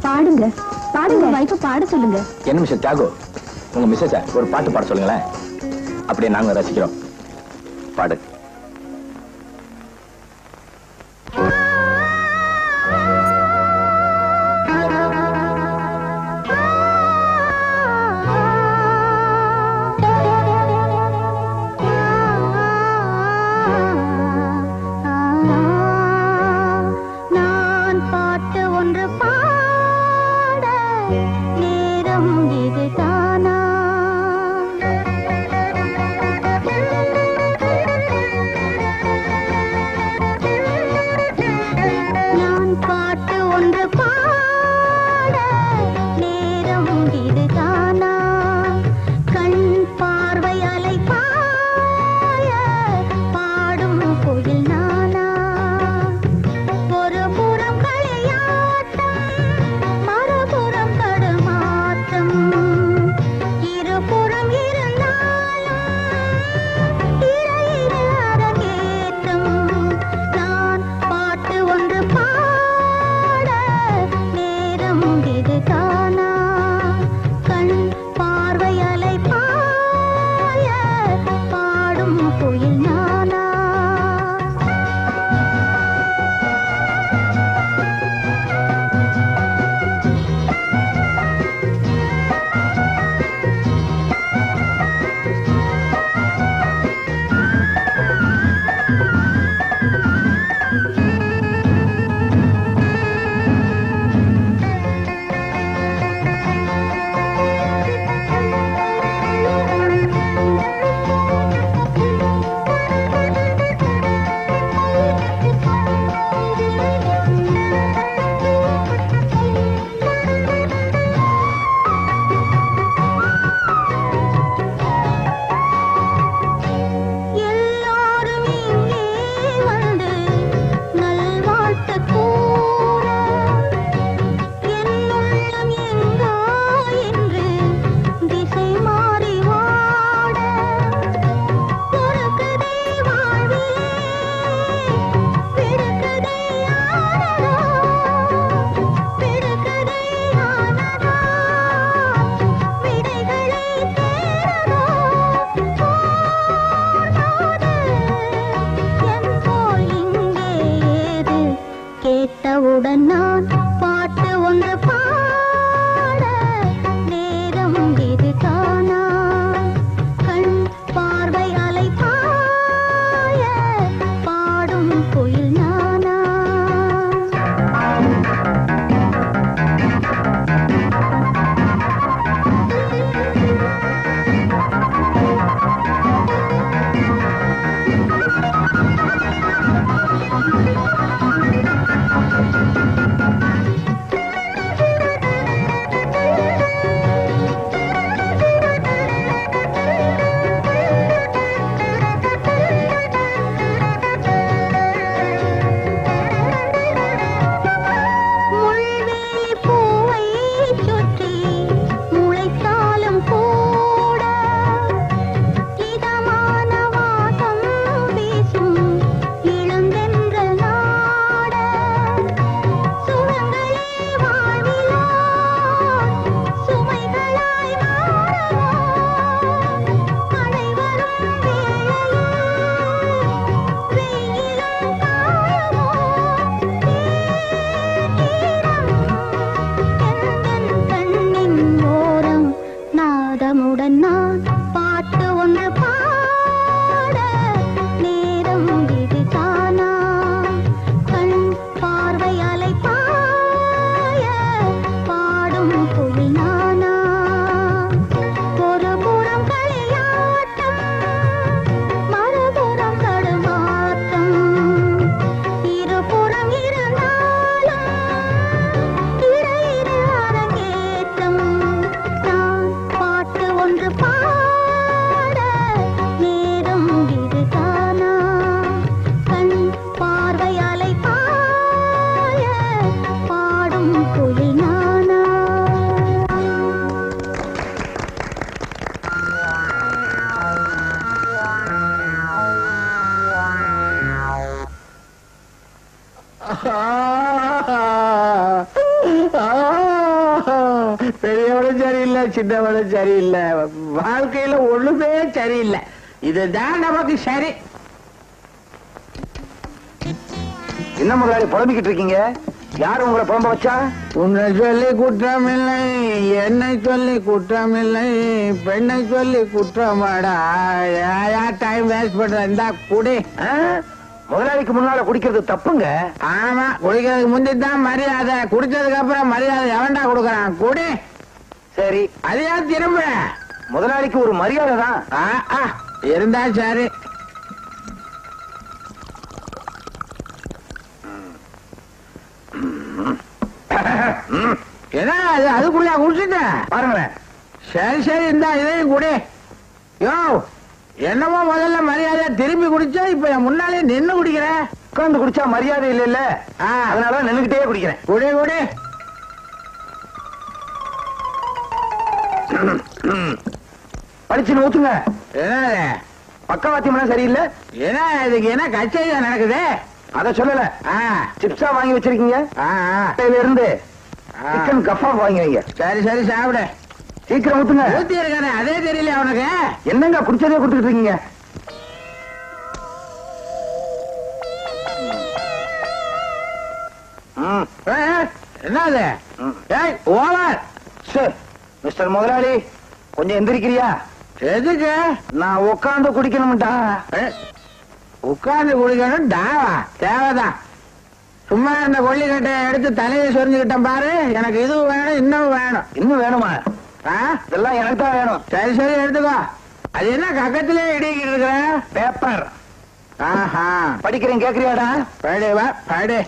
பாடுங்க பாடுங்க, வைஃப பாட சொல்லுங்க. என்ன மிஸ்டர் தியாகு, உங்க மிஸ்ஸஸ் ஒரு பாட்டு பாட சொல்லுங்களேன், அப்படியே நாங்க ரசிக்கிறோம். பாடு. மறுபுறம் தடுமாற்றம் ஒன்று பாட நேரம் இது தானா கண் பார்வை அலை பாய பாடும் குயில் நானா பெரியவளும் சரியில்லை, சின்னவளும் சரியில்லை, வாழ்க்கையில ஒண்ணுமே சரியில்லை. இதுதான் நமக்கு சரி. என்ன முதலாளி புலம்பிக்கிட்டு இருக்கீங்க? யாரு உங்களை புலம்ப வச்சா? உன்னை சொல்லி குற்றம் இல்லை, என்னை சொல்லி குற்றம் இல்லை, பெண்ணை சொல்லி குற்றமாடா. டைம் வேஸ்ட் பண்ற இந்த குடி. முதலாளிக்கு முன்னால குடிக்கிறது தப்புங்க. ஆமா, குடிக்கிறதுக்கு முந்திதான் மரியாதை, குடிச்சதுக்கு அப்புறம் மரியாதை எவன்டா கொடுக்கறான்? குடி. சரி, அதையா திரும்ப. முதலாளிக்கு ஒரு மரியாதை தான் இருந்தா சரி. என்ன அதுக்குள்ள குடிச்சுட்ட பாருங்களேன். சரி சரி, இந்த இதையும் குடி. யோ, என்னமோ முதல்ல மரியாதை திரும்பி குடிச்சா, இப்ப என் முன்னாலே நின்னு குடிக்கிற. உட்கார்ந்து குடிச்சா மரியாதை இல்ல, அதனால நின்னுகிட்டே குடிக்கிறேன். குடி குடி. படிச்சு ஊத்துங்க. என்ன பக்கவாத்தியம் சரியில்லை. என்ன இதுக்கு என்ன கச்சேரி நடக்குது? அத சொல்லல. சிப்ஸா வாங்கி வச்சிருக்கீங்க, இருந்து சிக்கன் கஃபா வாங்கி வைங்க. சரி சரி, சாப்பிடு. சீக்கிரம் ஊத்துங்க. ஊத்தி இருக்கானே, அதே தெரியல அவனுக்கு. என்னங்க குடிச்சதே கொடுத்துட்டு இருக்கீங்க? என்னது? ஓவர். மிஸ்டர் முதலாளி, கொஞ்சம் எந்திரிக்கிறியா? எதுக்கு? நான் உட்கார்ந்து குடிக்கணும்டா. உட்கார்ந்து குடிக்கணும் டாவா? தேவைதான். சும்மா இந்த கொல்லிக்கட்டையை எடுத்து தலையை சொரிஞ்சுக்கிட்டேன் பாரு. எனக்கு இது வேணும், இன்னும் வேணும். இன்னும் வேணுமா? இதெல்லாம் எனக்கு தான் வேணும். சரி சரி, எடுத்துக்கோ. அது என்ன கக்கத்திலே இடிக்கிட்டு இருக்கிற? பேப்பர். ஆஹா, படிக்கிறேன், கேக்குறியாடா? படி வா, படி.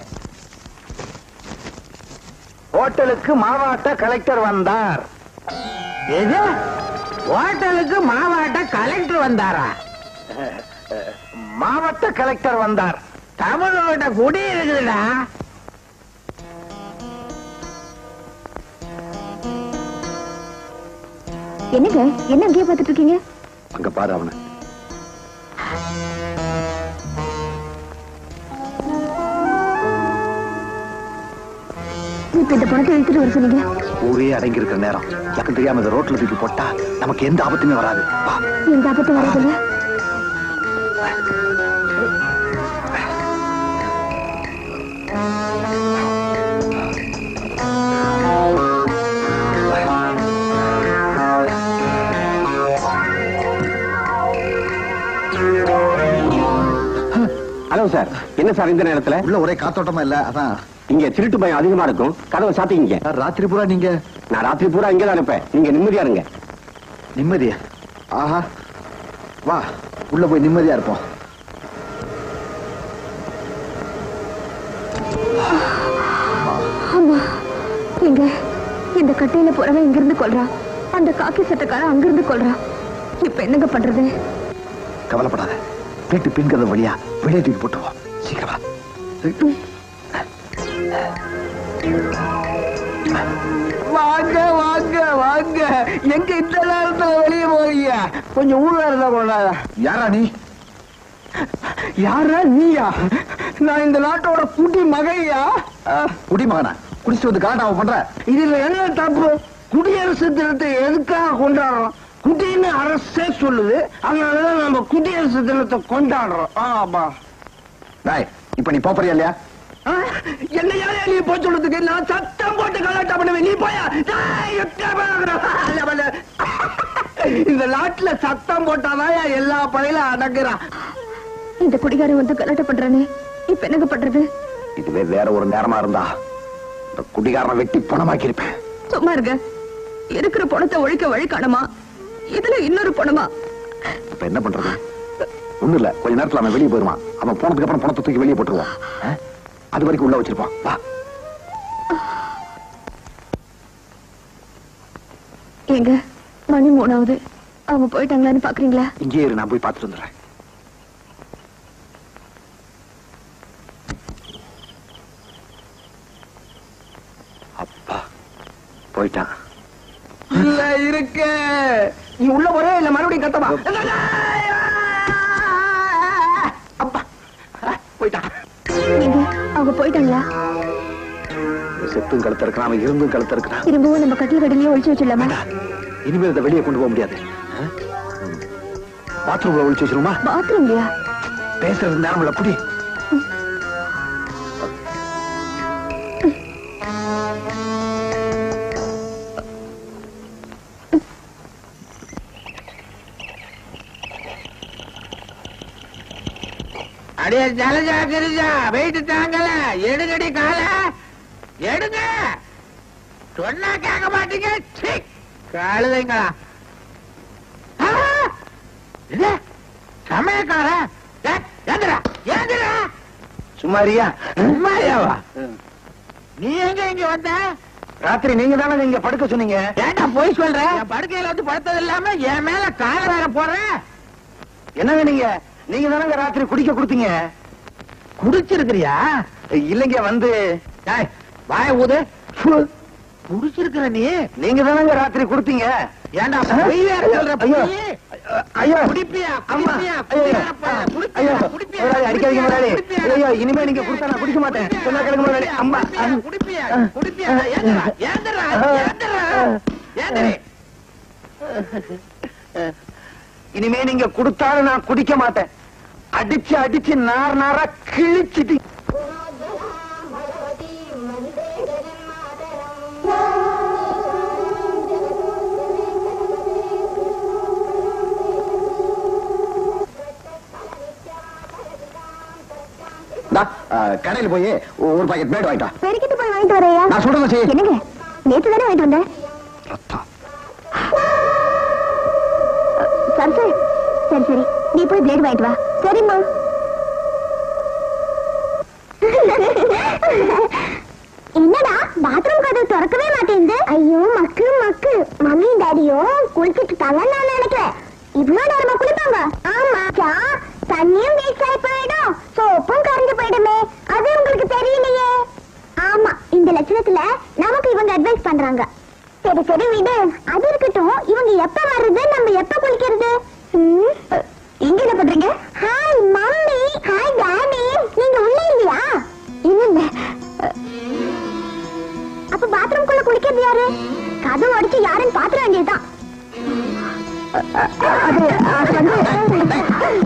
ஹோட்டலுக்கு மாவாட்ட கலெக்டர் வந்தார். எது? ஹோட்டலுக்கு மாவாட்ட கலெக்டர் வந்தாரா? மாவட்ட கலெக்டர் வந்தார். தமிழோட குடி இருக்குதுடா. என்னங்க, என்ன அங்கேயே பார்த்துட்டு இருக்கீங்க? அங்க பாரு அவனை. இப்ப இந்த பணத்தை எடுத்துட்டு வர சொன்னீங்க. ஊரே அடங்கி இருக்கிற நேரம், எனக்கு தெரியாம இந்த ரோட்ல தூக்கி போட்டா நமக்கு எந்த ஆபத்துமே வராது. எந்த ஆபத்தும் வராதுல்ல? வணக்கம் சார். என்ன சார் இந்த நேரத்துல? உள்ள ஒரே காத்தோட்டமா இல்ல, அதான். இங்க திருட்டு பயம் அதிகமா இருக்கும், கதவை சாத்திங்க. ராத்திரி பூரா நீங்க? நான் ராத்திரி பூரா இங்கதான் இருப்பேன், நீங்க நிம்மதியா இருங்க. நிம்மதியா? ஆஹா, வா உள்ள போய் நிம்மதியா இருப்போம். ஆமா, எங்க இந்த கட்டையில போறவன் இங்கிருந்து கொல்றான், அந்த காக்கி சட்டக்காரன் அங்கிருந்து கொல்றான். இப்ப என்னங்க பண்றது? கவலைப்படாத, வீட்டு பின்கதை வழியா வெளியே தூக்கி போட்டுருவோம். சீக்கிரமா. வாங்க வாங்க வாங்க, எங்க இந்த நேரத்துல வெளியே போறீங்க? கொஞ்சம் ஊழல் இருந்தா கொண்டாத. யாரா நீ? யாரா நீயா? நான் இந்த நாட்டோட குடி மகையா. குடிமகனா? குடிச்சு வந்து கலாட்டாவை பண்ற? இதுல என்ன தப்பு? குடியரசு தினத்தை எதுக்காக கொண்டாடுறோம்? குடின்னு அரசே சொல்லுது, அதனாலதான் நம்ம குடியரசு தினத்தை கொண்டாடுறோம். ஆமா. இப்ப நீ போறியா இல்லையா? என்ன நீ போய் சொல்றதுக்கு? நான் சத்தம் போட்டு கலாட்டா பண்ணுவேன், நீ போயா? இந்த நாட்டுல சத்தம் போட்டாதான் எல்லா பழையில அடங்குறான். இந்த குடிகாரன் வந்து கலாட்டம் பண்றானே, இப்ப என்னங்க பண்றது? இதுவே வேற ஒரு நேரமா இருந்தா இந்த குடிகாரனை வெட்டி பணமாக்கி இருப்பேன். சும்மா இருங்க, இருக்கிற பணத்தை ஒழிக்க வழி காணுமா? இதுல இன்னொரு பணமா? இப்ப என்ன பண்றது? ஒண்ணு இல்ல, கொஞ்ச நேரத்துல அவன் வெளியே போயிருவான். அவன் போனதுக்கு அப்புறம் பணத்தை தூக்கி வெளியே போட்டுருவான். அது வரைக்கும் உள்ள வச்சிருப்பான். வா. எங்க மணி 3ஆவது, அவங்க போயிட்டாங்களான்னு பாக்குறீங்களா? இங்கே இரு, நான் போய் பார்த்துட்டு வந்துடுறேன். அப்பா போயிட்டான். இல்ல இருக்கு, நீ உள்ள போற இல்ல மறுபடியும் கத்தமா? அப்பா போயிட்டான். எங்க அவங்க போயிட்டாங்களா? செத்தும் கழுத்த இருக்கிறான், அவன் இருந்தும் கழுத்த இருக்கிறான். திரும்பவும் நம்ம கட்டில் கடையிலேயே ஒழிச்சு வச்சிடலாமா? இனிமேல் இதை வெளியே கொண்டு போக முடியாது. பாத்ரூம்ல ஒழிச்சு வச்சிருமா? பாத்ரூம்லயா? பேசுறது நேரம் இல்ல, புடி. அடியே ஜலஜா கிரிஜா, வெயிட்டு தாங்கல, எடுங்கடி கால எடுங்க. சொன்னா கேட்க மாட்டீங்க, காலுதைங்களா? சமயக்கார சும்மாரியா? சும்மாரியாவா? நீ எங்க இங்க வந்த? ராத்திரி நீங்க தானே இங்க படுக்க சொன்னீங்க. ஏன்டா போய் சொல்ற? படுக்கையில வந்து படுத்தது இல்லாம என் மேல கால வேற போற. என்னங்க நீங்க தானங்க ராத்திரி குடிக்க கொடுத்தீங்க. குடிச்சிருக்கிறியா? இல்லைங்க, வந்து வாய ஊது. குடிச்சிருக்கிற நீ? நீங்க தானங்க ராத்திரி கொடுத்தீங்க. ஏண்டா பொய் வேற சொல்ற? ஐயோ குடிப்பியா? அடிக்காதீங்க முதலாளி. ஐயோ, இனிமே நீங்க கொடுத்தா நான் குடிக்க மாட்டேன். சொன்னா கேளுங்க முதலாளி. அம்மா குடிப்பியா? குடிப்பியா? ஏந்திரா ஏந்திரா ஏந்திரா. இனிமே நீங்க கொடுத்தாலும் நான் குடிக்க மாட்டேன். அடிச்சு அடிச்சு நார் நாரா கிழிச்சிட்டு. கடையில் போய் ஒரு பாக்கெட் பிளேட் வாங்கிட்டா. பெருக்கிட்டு போய் வாங்கிட்டு வரையா? நான் சொல்றேன் செய்ய. என்னங்க நேத்து தானே வாங்கிட்டு வந்தேன். ரத்தம். சரி சரி சரி, நீ போய் பிளேட் வாங்கிட்டு வா. சரிம்மா. என்னடா பாத்ரூம் கதவு திறக்கவே மாட்டேங்குது? ஐயோ மக்கு மக்கு. மம்மி டாடியும் குளிச்சிட்டு இருக்காங்கன்னு நான் நினைக்கிறேன். இவ்வளவு நேரமா குளிப்பாங்க? ஆமா, தண்ணியும் வேஸ்ட் ஆகி போயிடும், சோப்பும் கரைஞ்சு போயிடுமே. அது உங்களுக்கு தெரியலையே. ஆமா, இந்த லட்சணத்துல நமக்கு இவங்க அட்வைஸ் பண்றாங்க. சரி சரி விடு, அது இருக்கட்டும். இவங்க எப்ப வர்றது, நம்ம எப்ப குளிக்கிறது? இங்க என்ன பண்றீங்க? Hi mummy. Hi daddy. நீங்க உள்ள இல்லையா? இல்ல. அப்ப பாத்ரூம் குள்ள குளிக்கிறது யாரு? கதவு அடிச்சு யாருன்னு பாத்துற வேண்டியதுதான்.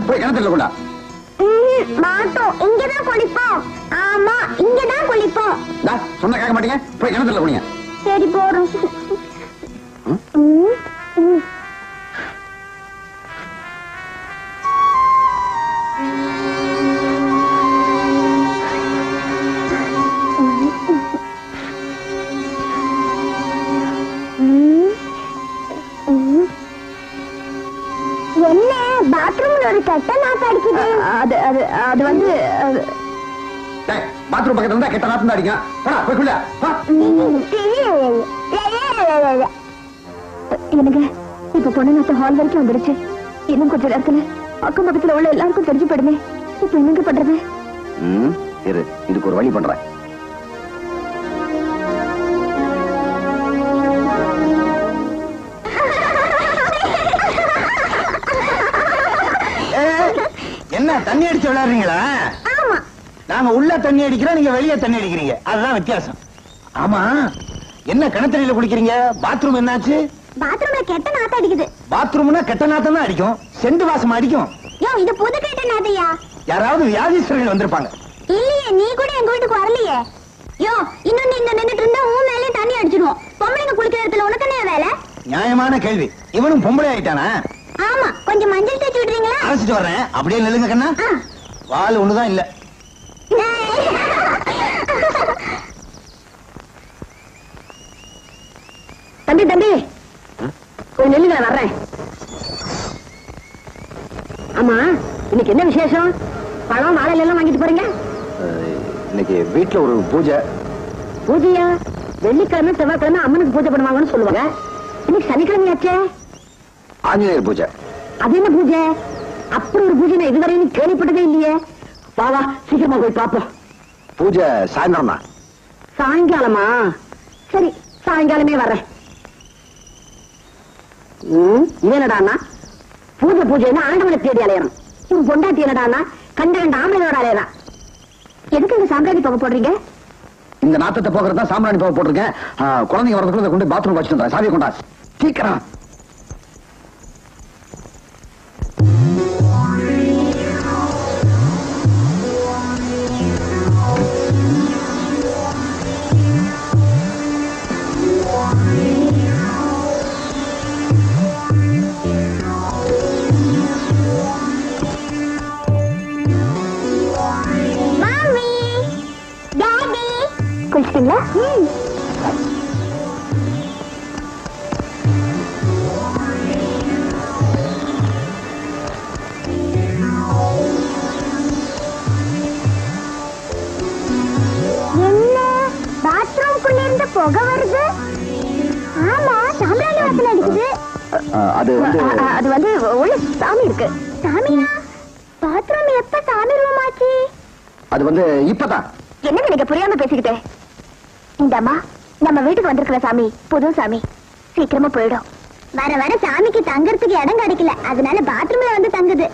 போய் கிணத்துல கொண்டா. மாட்டோம், இங்கதான் குளிப்போம். ஆமா, இங்கதான் குளிப்போம். சொன்ன கேட்க மாட்டீங்க, போய் கிணத்துல குளிங்க. சரி போறோம். அது வந்து பாத்ரூம் பக்கத்துல இருந்தா கெட்ட நாத்தம் அடிங்க. போடா போய்க்குள்ள. எனக்கு இப்ப பொண்ணு நாத்த ஹால் வரைக்கும் வந்துருச்சு. இன்னும் கொஞ்ச நேரத்துல அக்கம் பக்கத்துல உள்ள எல்லாருக்கும் தெரிஞ்சு போயிடுமே. இப்ப என்னங்க பண்றது? இரு, இதுக்கு ஒரு வழி பண்றேன். என்ன தண்ணி அடிச்சு விளையாடுறீங்களா? நாங்க உள்ள தண்ணி அடிக்கிறோம், நீங்க வெளியே தண்ணி அடிக்கிறீங்க. அதுதான் வித்தியாசம். ஆமா, என்ன கிணத்தடியில குளிக்கிறீங்க? பாத்ரூம் என்னாச்சு? பாத்ரூம்ல கெட்ட நாத்தம் அடிக்குது. பாத்ரூம்னா கெட்ட நாத்தம் தான் அடிக்கும், செண்டு வாசம் அடிக்கும். யோ, இது புது கெட்ட நாத்தையா? யாராவது வியாதிஸ்தர்கள் வந்திருப்பாங்க. இல்லையே, நீ கூட எங்க வீட்டுக்கு வரலையே. யோ, இன்னும் நீங்க நின்னுட்டு இருந்தா உன் மேலே தண்ணி அடிச்சிடுவோம். பொம்பளைங்க குளிக்கிற இடத்துல உனக்கு என்ன வேலை? நியாயமான கேள்வி. இவனும் பொம்பளை ஆயிட்டானா? ஆமா, கொஞ்சம் மஞ்சள் தேய்ச்சி விடுறீங்களா? அரைச்சிட்டு வர்றேன், அப்படியே நில்லுங்க கண்ணா. வால் ஒண்ணுதான் இல்ல. தம்பி தம்பி, கொஞ்சம் நில்லுங்க, வர்றேன். ஆமா, இன்னைக்கு என்ன விசேஷம்? பழம் வாழையில எல்லாம் வாங்கிட்டு போறீங்க? இன்னைக்கு வீட்டுல ஒரு பூஜை. பூஜையா? வெள்ளிக்கிழமை செவ்வாய்க்கிழமை அம்மனுக்கு பூஜை பண்ணுவாங்கன்னு சொல்லுவாங்க. இன்னைக்கு சனிக்கிழமையாச்சே. ஆஞ்சநேயர் பூஜை. அது என்ன பூஜை? அப்படி ஒரு பூஜை நான் இதுவரையும் கேள்விப்பட்டதே இல்லையே. வா சீக்கிரமா போய் பாப்போம். பூஜை சாயந்தரம் தான். சாயங்காலமா? சரி, சாயங்காலமே வர்றேன். என்னடானா பூஜைன்னா ஆண்டவனை தேடி அலையணும். உன் பொண்டாட்டி என்னடானா கண்ட ஆம்பளையோட அலையலாம். எதுக்கு இந்த சாம்பிராணி போக போடுறீங்க? இந்த நாத்தத்தை போக்குறது தான் சாம்பிராணி போக போட்டிருக்கேன். குழந்தைங்க வரதுக்குள்ள கொண்டு பாத்ரூம் வச்சுட்டு வந்துடுறேன். சாவியை கொண்டா சீக்கிரம். குளிச்சிட்டீங்களா? என்ன பாத்ரூம்குள்ள இருந்து புகை வருது? ஆமா, சாம்பிராணி வாசனை அடிக்குது. அது வந்து உள்ள சாமி இருக்கு. சாமியா? பாத்ரூம் எப்ப சாமி ரூம் ஆச்சு? அது வந்து இப்பதான். என்னங்க நீங்க புரியாம பேசிக்கிட்டே? இந்த அம்மா நம்ம வீட்டுக்கு வந்திருக்கிற சாமி புது சாமி, சீக்கிரமா போயிடும். வர வர சாமிக்கு தங்கறதுக்கு இடம் கிடைக்கல, அதனால பாத்ரூம்ல வந்து தங்குது.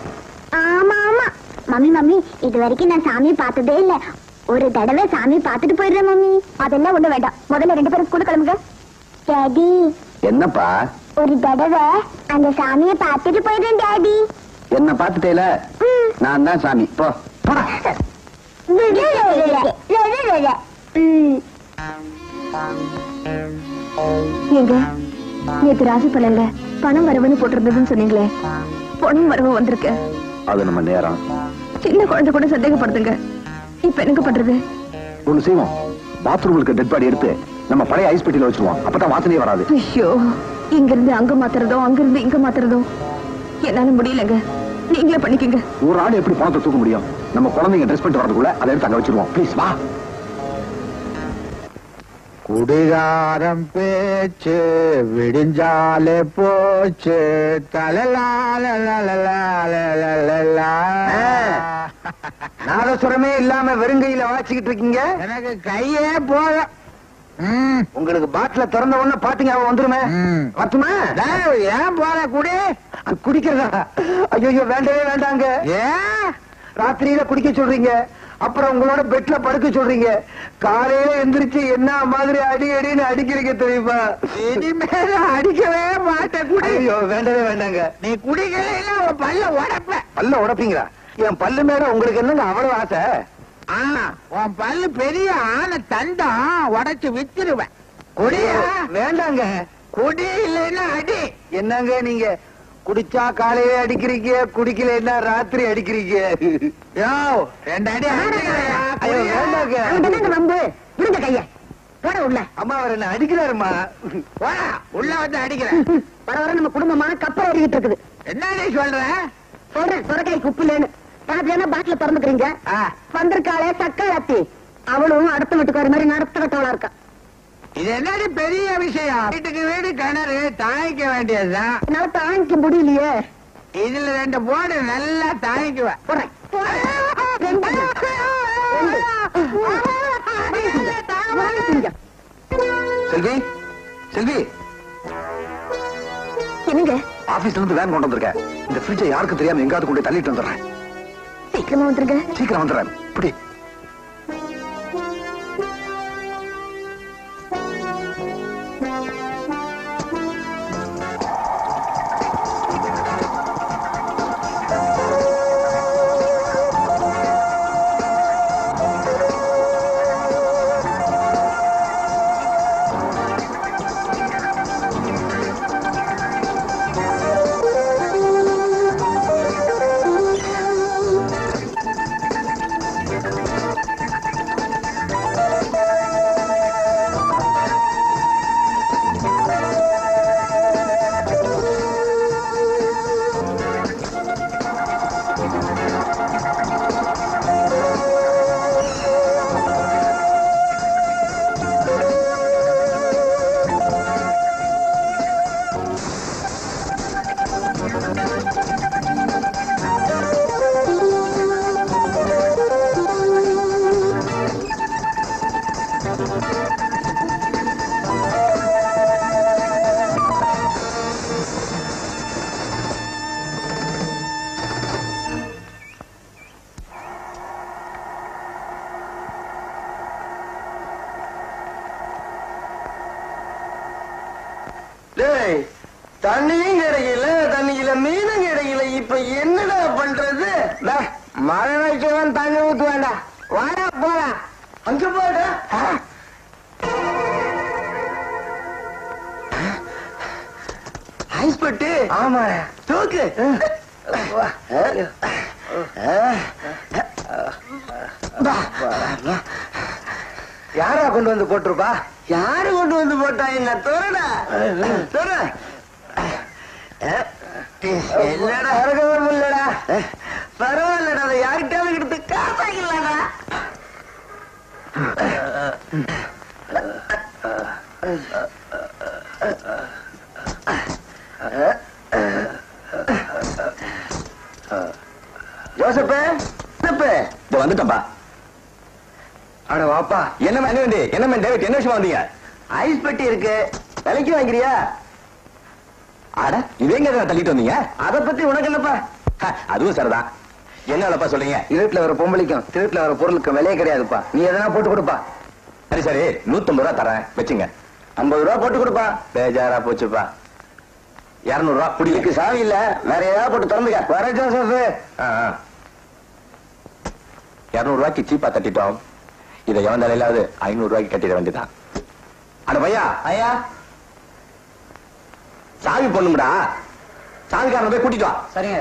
ஆமா ஆமா மம்மி, இது வரைக்கும் நான் சாமி பார்த்ததே இல்ல. ஒரு தடவை சாமி பார்த்துட்டு போயிடுறேன் மம்மி. அதெல்லாம் ஒண்ணு வேண்டாம், முதல்ல 2 பேரும் ஸ்கூலுக்கு கிளம்புங்க. டாடி, என்னப்பா? ஒரு தடவை அந்த சாமியை பார்த்துட்டு போயிடுறேன் டாடி. என்ன பார்த்துட்டேல? நான் தான் சாமி. போ. ஏங்க, நேத்து ராசி பலன்ல பணம் வரவுன்னு போட்டிருந்ததுன்னு சொன்னீங்களே, பணம் வரவு வந்திருக்கு. அது நம்ம நேரம். சின்ன குழந்தை கூட சந்தேகப்படுதுங்க. இப்ப எனக்கு பண்றது? ஒண்ணு செய்வோம், பாத்ரூமுக்கு டெட் பாடி எடுத்து நம்ம பழைய ஐஸ் பெட்டியில வச்சிருவோம். அப்பதான் வாசனையே வராது. ஐயோ, இங்க இருந்து அங்க மாத்துறதோ அங்க இருந்து இங்க மாத்துறதோ என்னால முடியலங்க. நீங்களே பண்ணிக்கங்க. ஒரு ஆள் எப்படி பணத்தை தூக்க முடியும்? நம்ம குழந்தைங்க ட்ரெஸ் பண்ணிட்டு வரதுக்குள்ள அதை எடுத்து அங்க வச்சிருவோம். ப்ளீஸ் வா. குடிகாரம் பேச்சு விடிஞ்சாலே போச்சு. நாதசுரமே இல்லாம வெறுங்கையில வாசிக்கிட்டு இருக்கீங்க. எனக்கு கையே போல. உங்களுக்கு பாட்டில திறந்த உடனே பாட்டுங்க அவன் வந்துருமே. வரட்டுமா? ஏன் போல குடிக்கிறதா? ஐயோ வேண்டவே வேண்டாங்க. ஏன் ராத்திரியில குடிக்க சொல்றீங்க, அப்புறம் உங்களோட பெட்ல படுக்க சொல்றீங்க, காலையில எந்திரிச்சு என்ன மாதிரி அடி அடின்னு அடிக்கிறீங்க தெரியுமா? இனிமேல அடிக்கவே மாட்டேன். ஐயோ வேண்டவே வேண்டாங்க. நீ குடிக்கல பல்ல உடப்ப. பல்ல உடப்பீங்களா? என் பல்லு மேல உங்களுக்கு என்னங்க அவ்வளவு ஆசை? உன் பல்லு பெரிய ஆன தண்டம் உடைச்சு வித்துருவேன். குடியா? வேண்டாங்க. குடி இல்லைன்னா அடி. என்னங்க நீங்க குடிச்சா காலையில அடிக்கிறீங்க, குடிக்கலன்னா ராத்திரி அடிக்கிறீங்க. யோ 2 அடி வேண்டாங்க. வந்து விடுங்க கைய போட உள்ள. அம்மா அவர் என்ன அடிக்கிறாருமா? உள்ள வந்து அடிக்கிறேன். வர வர நம்ம குடும்பமான கப்பல் ஏறிக்கிட்டு இருக்குது. என்ன சொல்ற? சொல்றேன், சொரக்காய் குப்பிலேன்னு. பாத்தியானா பாட்டில திறந்துக்கிறீங்க. வந்திருக்காளே சக்காலத்தி, அவளும் அடுத்த வீட்டுக்கார மாதிரி நடத்த கட்டவளா இருக்கா. இது என்னடி பெரிய விஷயம்? வீட்டுக்கு வீடு கிணறு தாங்கிக்க வேண்டியதுதான். என்னால தாங்கிக்க முடியலையே. இதுல 2 போடு நல்லா தாங்கிக்குவேன். போறேன். செல்வி, செல்வி, என்னங்க ஆபீஸ்ல இருந்து வேன் கொண்டு வந்திருக்கேன். இந்த ஃப்ரிட்ஜை யாருக்கு தெரியாம எங்காவது கொண்டு தள்ளிட்டு வந்துடுறேன். சீக்கிரமா வந்துருங்க. சீக்கிரம் வந்துடுறேன். இப்படி தண்ணியும் கிடைக்கல, தண்ணியில மீனும் கிடைக்கல. இப்ப என்னடா பண்றது? மழை வைக்கவன் தண்ணி ஊத்து வேண்டாம். வாடா போலாம். அங்க போடா. ஐஸ் பட்டு. ஆமா தூக்கு. யாரா கொண்டு வந்து போட்டிருப்பா? யாரு கொண்டு வந்து போட்டா? என்ன தோறடா தோற. என்னடா இறக்கவும் இல்லடா. பரவாயில்லடா, அதை யார்கிட்டாவது எடுத்து காசாக்கலாடா. ஜோசப்பே, இத வந்துட்டப்பா. அட வாப்பா. என்ன வேண்டி? என்ன டேவிட், என்ன விஷயம் வந்தீங்க? ஐஸ் பெட்டி இருக்கு, விலைக்கு வாங்கிறியா? அட இவங்க தள்ளிட்டு வந்தீங்க. அத பத்தி உனக்கு என்னப்பா? அதுவும் சரிதான். என்ன வேலைப்பா சொல்றீங்க? இருட்டுல வர பொம்பளைக்கும் திருட்டுல வர பொருளுக்கும் விலையே கிடையாதுப்பா. நீ எதனா போட்டு கொடுப்பா. சரி சரி, 150 ரூபா தரேன், வச்சுங்க. 50 ரூபா போட்டு கொடுப்பா. பேஜாரா போச்சுப்பா. 200 ரூபா இதுக்கு சாவி இல்ல, வேற ஏதாவது போட்டு திறந்துக்க. வர ஜோசப். 200 ரூபாய்க்கு சீப்பா தட்டிட்டோம். இதை எவன் தலையிலாவது 500 ரூபாய்க்கு கட்டிட வேண்டியதான். அட பையா, ஐயா சாவி பொண்ணுடா. சாவிக்காரன் போய் கூட்டிட்டு வா. சரிங்க.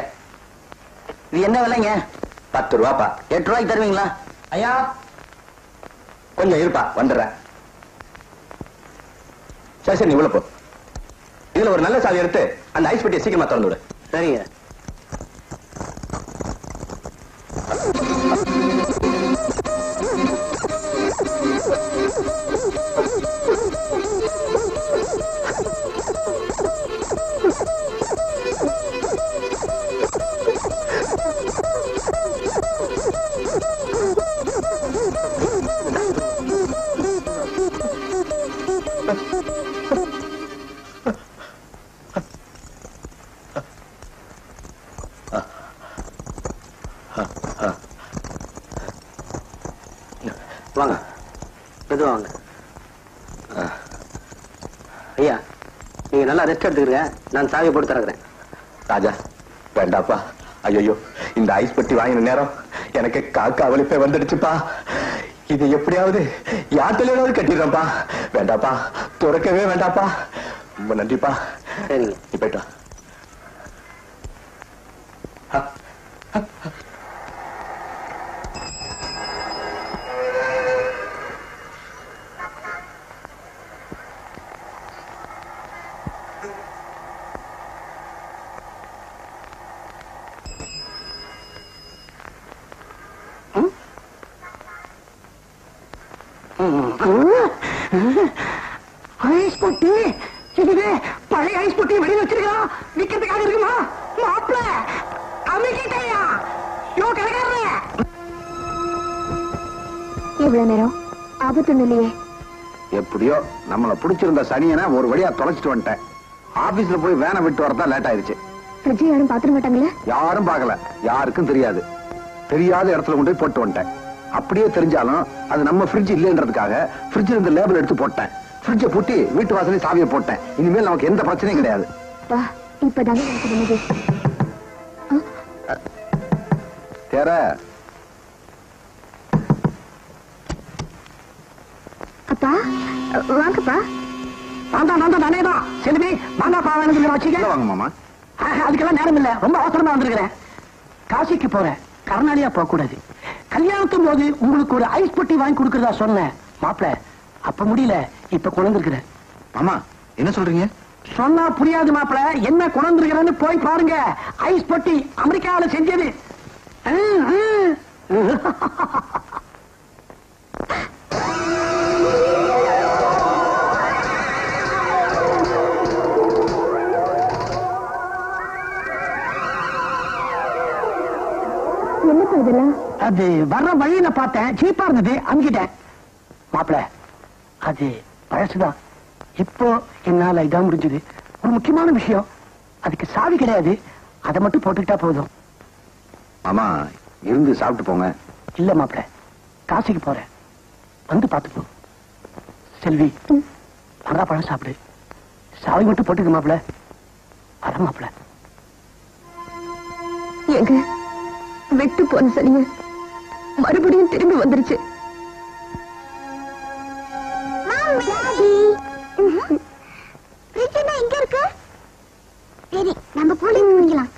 இது என்ன விலைங்க? 10 ரூபாப்பா. 8 ரூபாய்க்கு தருவீங்களா? ஐயா கொஞ்சம் இருப்பா, வந்துடுறேன். சரி சரி, நீ உள்ள போ. இதுல ஒரு நல்ல சாவி எடுத்து அந்த ஐஸ் பெட்டியை சீக்கிரமா திறந்து விடு. சரிங்க. வாங்க, மெதுவா வாங்க. ஐயா, நீங்க நல்லா ரெஸ்ட் எடுத்துக்கிறீங்க. நான் சாவியை போட்டு தரக்கிறேன். ராஜா, வேண்டாப்பா. ஐயோ, இந்த ஐஸ் பெட்டி வாங்கின நேரம் எனக்கு காக்கா வலிப்பே வந்துடுச்சுப்பா. இது எப்படியாவது யார் தலையாவது கட்டிடுறேன்ப்பா. வேண்டாப்பா, துறக்கவே வேண்டாப்பா. ரொம்ப நன்றிப்பா. சரிங்க, நீ போயிட்டு வா. ஐஸ் பொட்டி இதுவே பழைய ஐஸ் பொட்டி வெளியே வச்சிருக்கோம் விக்கிறதுக்காக இருக்குமா மாப்பிள அமைக்கிட்டயா யோ கடைக்காரரே எவ்வளவு நேரம் ஆபத்து இல்லையே எப்படியோ நம்மள பிடிச்சிருந்த சனியனை ஒரு வழியா தொலைச்சிட்டு வந்துட்டேன். ஆபீஸ்ல போய் வேனை விட்டு வரதான் லேட் ஆயிடுச்சு. ஃப்ரிட்ஜ் யாரும் பாத்துட மாட்டாங்களே? யாரும் பார்க்கல, யாருக்கும் தெரியாது. தெரியாத இடத்துல கொண்டு போய் போட்டு வந்துட்டேன். அப்படியே தெரிஞ்சாலும் அது நம்ம ஃப்ரிட்ஜ் இல்லைன்றதுக்காக ஃப்ரிட்ஜ்ல இருந்த லேபிள் எடுத்து போட்டேன். ஃப்ரிட்ஜை பூட்டி வீட்டு வாசலே சாவியை போட்டேன். இனிமேல் நமக்கு எந்த பிரச்சனையும் கிடையாது. இப்பதாங்க எனக்கு நினைவு. தேர அப்பா வாங்கப்பா. நானேதான் செல்வி மாங்காப்பா வேணும் வச்சுக்க. வாங்க மாமா. அதுக்கெல்லாம் நேரம் இல்ல, ரொம்ப அவசரமா வந்திருக்கிறேன். காசிக்கு போறேன், கர்நாடகா போக கூடாது. கல்யாணத்தும் போது உங்களுக்கு ஒரு ஐஸ் பொட்டி வாங்கி கொடுக்கறதா சொன்னேன் மாப்பிள. அப்ப முடியல, இப்ப குழந்திருக்கிறேன். மாமா என்ன சொல்றீங்க? சொன்னா புரியாது மாப்பிள, என்ன குழந்திருக்கிறேன்னு போய் பாருங்க. ஐஸ் பொட்டி அமெரிக்காவில் செஞ்சது. என்ன இதெல்லாம்? அது வர்ற வழியில பார்த்தேன், சீப்பா இருந்தது, அங்கிட்டேன். மாப்பிள அது பழசுதான். இப்போ என்னால இதான் முடிஞ்சது. ஒரு முக்கியமான விஷயம், அதுக்கு சாவி கிடையாது, அதை மட்டும் போட்டுக்கிட்டா போதும். மாமா இருந்து சாப்பிட்டு போங்க. இல்ல மாப்பிள, காசிக்கு போறேன், வந்து பார்த்துப்போ. செல்வி வர்ற பழம் சாப்பிடு, சாவி மட்டும் போட்டுக்க மாப்பிள. வர மாப்பிள. எங்க வெட்டு போன சனிங்க மறுபடியும் திரும்பி வந்துருச்சு. எங்க இருக்கு? சரி, நம்ம போலி முடிக்கலாம்.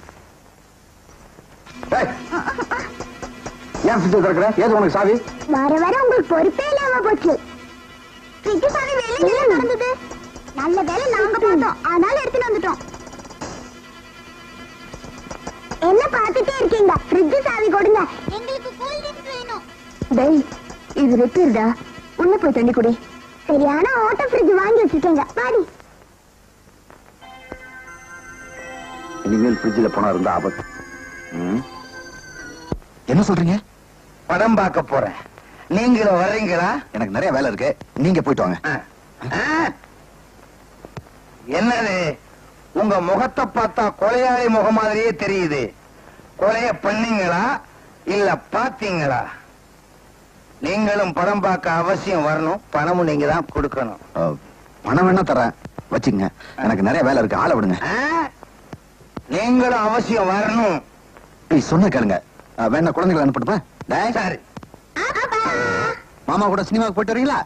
ஏன் ஃப்ரிட்ஜ் திறக்கிற? ஏது உனக்கு சாவி? வர வர உங்களுக்கு பொறுப்பே இல்லாம போச்சு. ஃப்ரிட்ஜ் சாவி வெளியில நடந்தது. நல்ல வேலை நாங்க பார்த்தோம், அதனால எடுத்துட்டு வந்துட்டோம். என்ன பார்த்துட்டே இருக்கீங்க? ஃப்ரிட்ஜ் சாவி கொடுங்க. எங்களுக்கு கூல் ட்ரிங்க்ஸ் வேணும். டேய், இது ரிப்பேர்டா, உள்ள போய் தண்ணி குடி. சரியான ஓட்ட ஃப்ரிட்ஜ் வாங்கி வச்சிருக்கீங்க, பாடி. இனிமேல் ஃப்ரிட்ஜில் போனா இருந்தா ஆபத்து. என்ன சொல்றீங்க? படம் பார்க்க போறேன், நீங்களும் வர்றீங்களா? எனக்கு நிறைய வேலை இருக்கு, நீங்க போயிட்டு வாங்க. என்னது, உங்க முகத்தை பார்த்தா கொலையாளி முகம் மாதிரியே தெரியுது. கொலைய பண்ணீங்களா இல்ல பாத்தீங்களா? நீங்களும் படம் பார்க்க அவசியம் வரணும், பணமும் நீங்க தான் கொடுக்கணும். பணம் வேணா தரேன், வச்சுங்க. எனக்கு நிறைய வேலை இருக்கு, ஆளை விடுங்க. நீங்களும் அவசியம் வரணும். சொன்ன கேளுங்க. வேணா குழந்தைகளை அனுப்பிட்டுப்பேன். சரி. மாமா கூட சினிமாவுக்கு போயிட்டு வரீங்களா?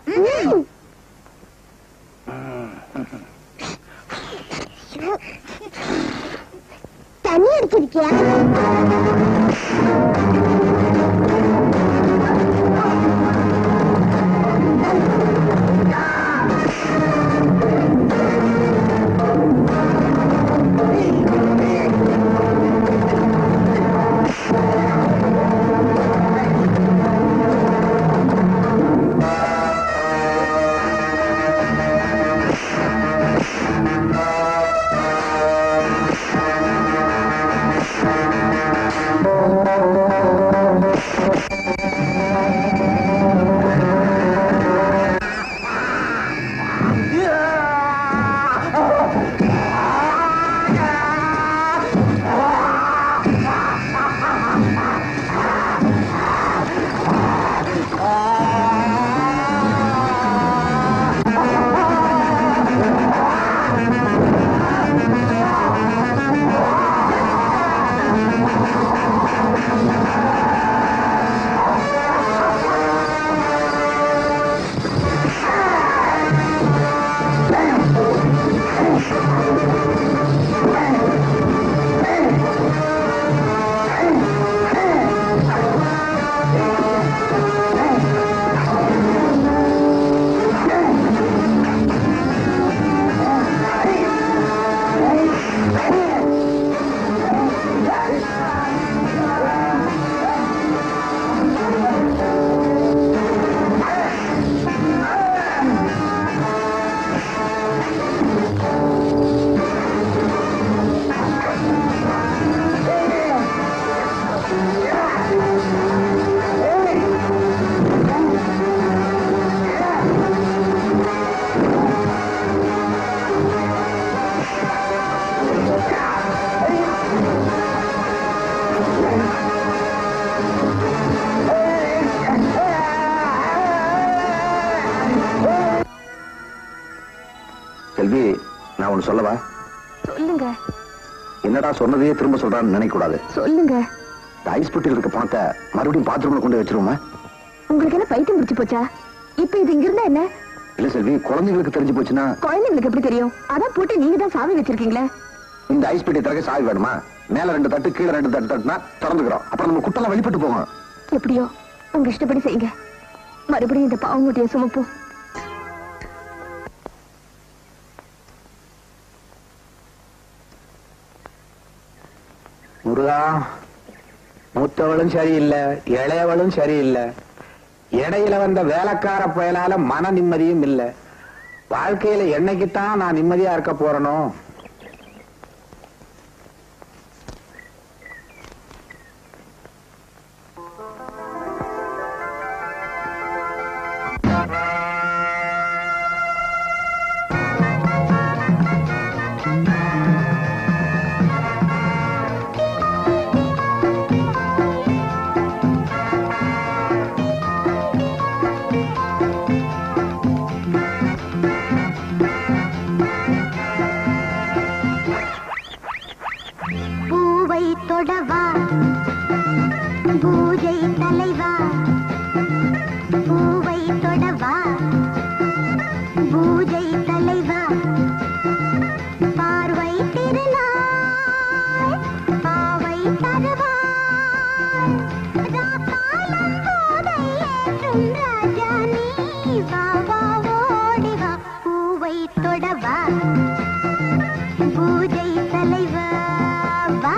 தண்ணி அடிச்சிருக்கியா? செல்வி, நான் ஒண்ணு சொல்லவா? சொல்லுங்க. என்னடா சொன்னதையே திரும்ப சொல்றான்னு நினைக்க கூடாது. சொல்லுங்க. ஐஸ் பெட்டியில் இருக்க பணத்தை மறுபடியும் பாத்ரூம்ல கொண்டு வச்சிருவோமா? உங்களுக்கு என்ன பைத்தியம் முடிச்சு போச்சா? இப்ப இது இங்க இருந்தா என்ன? இல்ல செல்வி, குழந்தைங்களுக்கு தெரிஞ்சு போச்சுன்னா. குழந்தைங்களுக்கு எப்படி தெரியும்? அதான் போட்டு நீங்க தான் சாவி வச்சிருக்கீங்களே. இந்த ஐஸ் பெட்டி திறக்க சாவி வேணுமா? மேல 2 தட்டு கீழே 2 தட்டு தட்டுனா திறந்துக்கிறோம். அப்புறம் நம்ம குட்டெல்லாம் வெளிப்பட்டு போகும். எப்படியோ உங்க இஷ்டப்படி செய்யுங்க. மறுபடியும் இந்த பாவமுட்டிய சுமப்போம். முருகா, மூத்தவளும் சரியில்லை, இளையவளும் சரியில்லை. இடையில வந்த வேலைக்கார பயலால மன நிம்மதியும் இல்லை. வாழ்க்கையில என்னைக்குத்தான் நான் நிம்மதியா இருக்க போறனோ? தொடவா பூஜை தலைவா, பூவை தொடவா பூஜை தலைவா, பார்வை திருநாள் பாவை தருவாய், ராக்காலம் போதை ஏற்றும் ராஜானி, வா வா ஓடி வா, பூவை தொடவா பூஜை தலைவா வா.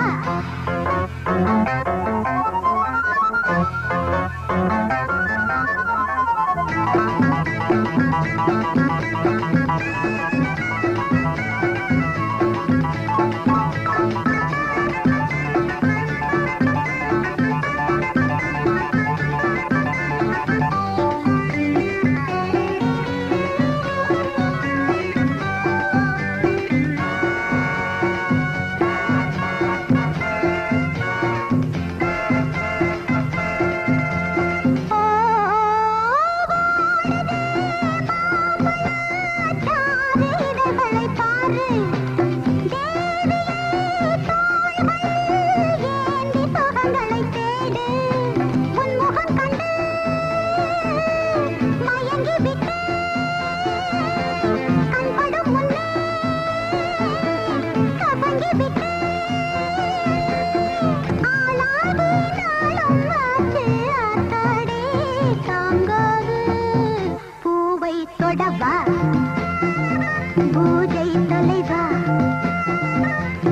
பூஜை தலைவா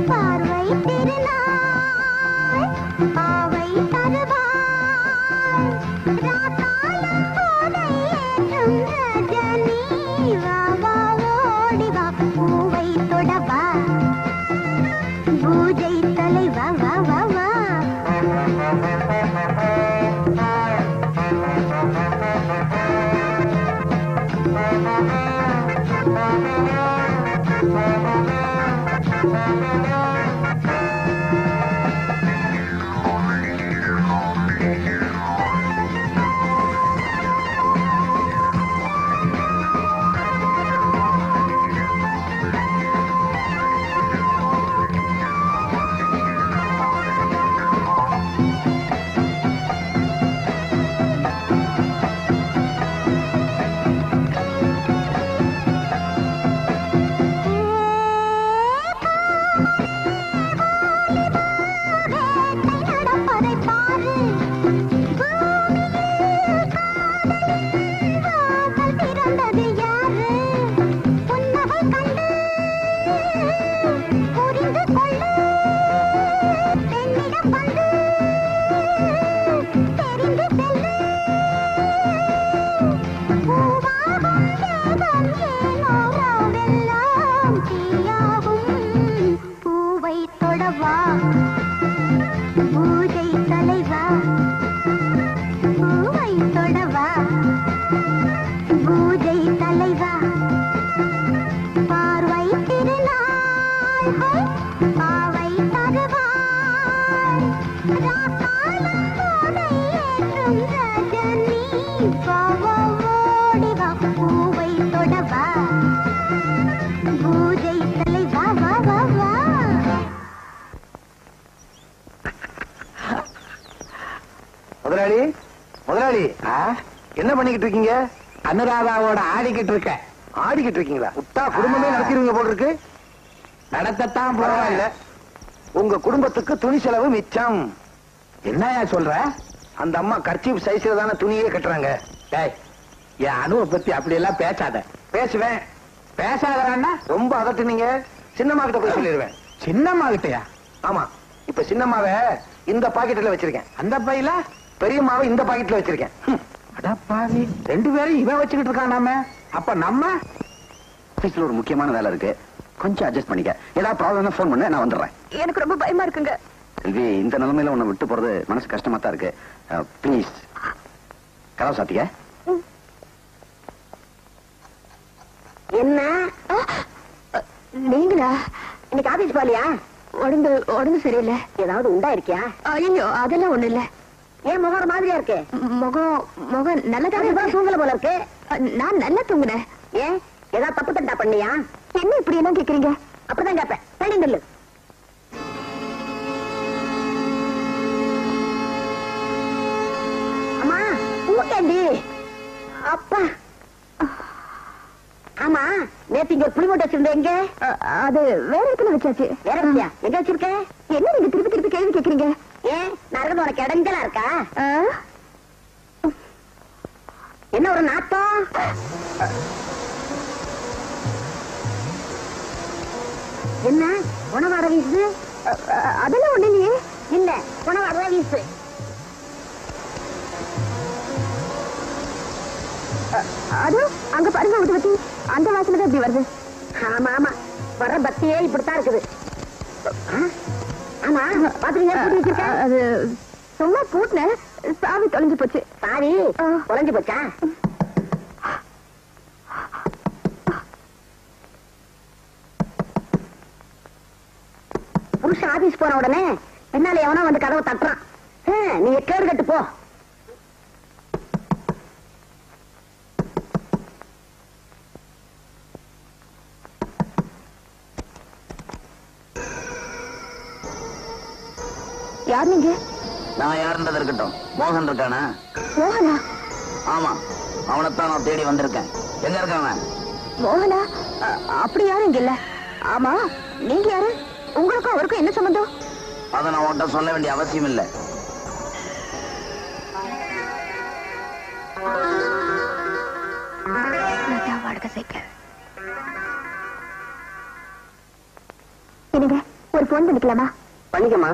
பார்வை திருநாள் பாவை தருவாய், ராக்காலம் போதை ஏற்றும் ரஜனி, வா வா ஓடி வா, பூவை தொடவா பூஜை தலைவா வா வா வா. பண்ணிக்கிட்டு இருக்கீங்க? அனுராதாவோட ஆடிக்கிட்டு இருக்க. ஆடிக்கிட்டு இருக்கீங்களா? விட்டா குடும்பமே நடத்திடுவீங்க போல இருக்கு. நடத்தத்தான் பரவாயில்ல. உங்க குடும்பத்துக்கு துணி செலவு மிச்சம். என்னையா சொல்ற? அந்த அம்மா கர்ச்சீப் சைஸ்ல தானே துணியே கட்டுறாங்க. டேய், என் அணுவை பத்தி அப்படி எல்லாம் பேசாத. பேசுவேன். பேசாதறான்னா ரொம்ப அதட்டுனீங்க. சின்னம்மா கிட்ட போய் சொல்லிடுவேன். சின்னம்மா கிட்டயா? ஆமா, இப்ப சின்னம்மாவை இந்த பாக்கெட்ல வச்சிருக்கேன். அந்த பையில பெரியம்மாவை இந்த பாக்கெட்ல வச்சிருக்கேன். அடப்பாவி, 2 பேரும் இவன் வச்சுக்கிட்டு இருக்கான். நாம அப்ப நம்ம ஆபீஸ்ல ஒரு முக்கியமான வேலை இருக்கு, கொஞ்சம் அட்ஜஸ்ட் பண்ணிக்க. ஏதாவது ப்ராப்ளம் ஃபோன் பண்ண, நான் வந்துடுறேன். எனக்கு ரொம்ப பயமா இருக்குங்க. செல்வி, இந்த நிலைமையில உன்னை விட்டு போறது மனசு கஷ்டமா தான் இருக்கு. ப்ளீஸ் கதவை சாத்திக்க. என்ன நீங்களா? இன்னைக்கு ஆபீஸ் போலியா? உடம்பு சரியில்லை. ஏதாவது உண்டா இருக்கியா? ஐயோ, அதெல்லாம் ஒண்ணு இல்ல. ஏன் முகம் மாதிரியா இருக்கு? முகம் நல்லதானே தூங்கல போல இருக்கு. நான் நல்லா தூங்குனேன். ஏன் ஏதாவது தப்பு தண்டா பண்ணியா? என்ன இப்படி எல்லாம் கேக்குறீங்க? அப்படிதான் கேட்பேன். சரி நில்லு. அம்மா தூக்கண்டி. அப்பா, ஆமா நேத்து இங்க புளி மூட்டை வச்சிருந்தேன். எங்க? அது வேற இடத்துல வச்சாச்சு. வேற இல்லையா? எங்க வச்சிருக்க? என்ன நீங்க திருப்பி திருப்பி கேள்வி கேக்குறீங்க? ஏன் நரகது உனக்கு இடைஞ்சலா இருக்கா? என்ன ஒரு நாட்டம்? என்ன உணவாட வீசு? அதெல்லாம் ஒண்ணு இல்லையே. இல்ல, உணவாட வீசு. அது அங்க பாருங்க ஊதுவத்தி, அந்த வாசனை தான் இப்படி வருது. ஆமா ஆமா, வர்ற பக்தியே இப்படித்தான் இருக்குது. ஆமா, பாத்துறீங்க பூட்டி வச்சிருக்க? அது சும்மா பூட்டின, சாவி தொலைஞ்சு போச்சு. சாவி தொலைஞ்சு போச்சா? புருஷன் ஆபீஸ் போன உடனே பின்னால எவனோ வந்து கதவை தட்டுறான். நீ கேடு கட்டு போ. யார் நீங்க? நான் யாருன்றது இருக்கட்டும், மோகன் இருக்கானா? மோகனா? ஆமா, அவனைத்தான் நான் தேடி வந்திருக்கேன். எங்க இருக்கான்? மோகனா? அப்படி யாரும் இங்க இல்ல. ஆமா, நீங்க யாரு? உங்களுக்கும் அவருக்கும் என்ன சம்பந்தம்? அதை நான் உன்கிட்ட சொல்ல வேண்டிய அவசியம் இல்லை. வாடகை சைக்கிள். என்னங்க, ஒரு போன் பண்ணிக்கலாமா? பண்ணிக்கமா.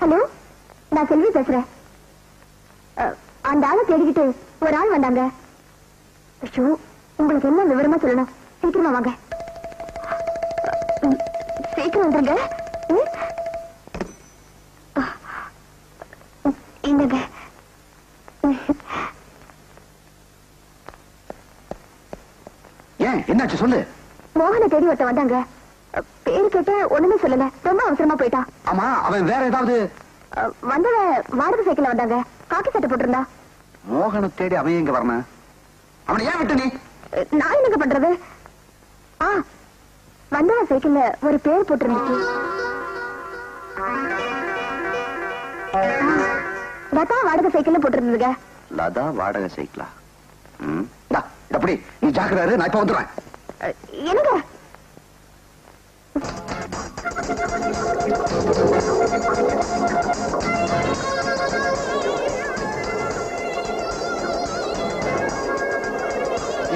ஹலோ, நான் செல்வி பேசுறேன். அந்த ஆளை தேடிக்கிட்டு ஒரு ஆள் வந்தாங்க. ஐயோ, உங்களுக்கு என்ன விவரமா சொல்லணும்? சீக்கிரமா வாங்க. சீக்கிரம் வந்துருங்க. என்னங்க, ஏன், என்னாச்சு சொல்லு. மோகனை தேடி ஒருத்த வந்தாங்க. பேரு கேட்ட ஒண்ணுமே சொல்லல, ரொம்ப அவசரமா போயிட்டா. ஆமா, அவன் வேற ஏதாவது? வந்தவ வாடகை சைக்கிள்ல வந்தாங்க, காக்கி சட்டை போட்டிருந்தா. மோகனை தேடி அவன் எங்க வரணும்? அவனை ஏன் விட்டு நீ? நான் என்னங்க பண்றது? வந்தவ சைக்கிள்ல ஒரு பேர் போட்டிருந்துச்சு. லதா வாடகை சைக்கிள்ல போட்டிருந்ததுங்க. லதா வாடகை சைக்கிளா? எப்படி? நீ ஜாக்கிரதை, நான் இப்ப வந்துடுறேன். என்னங்க?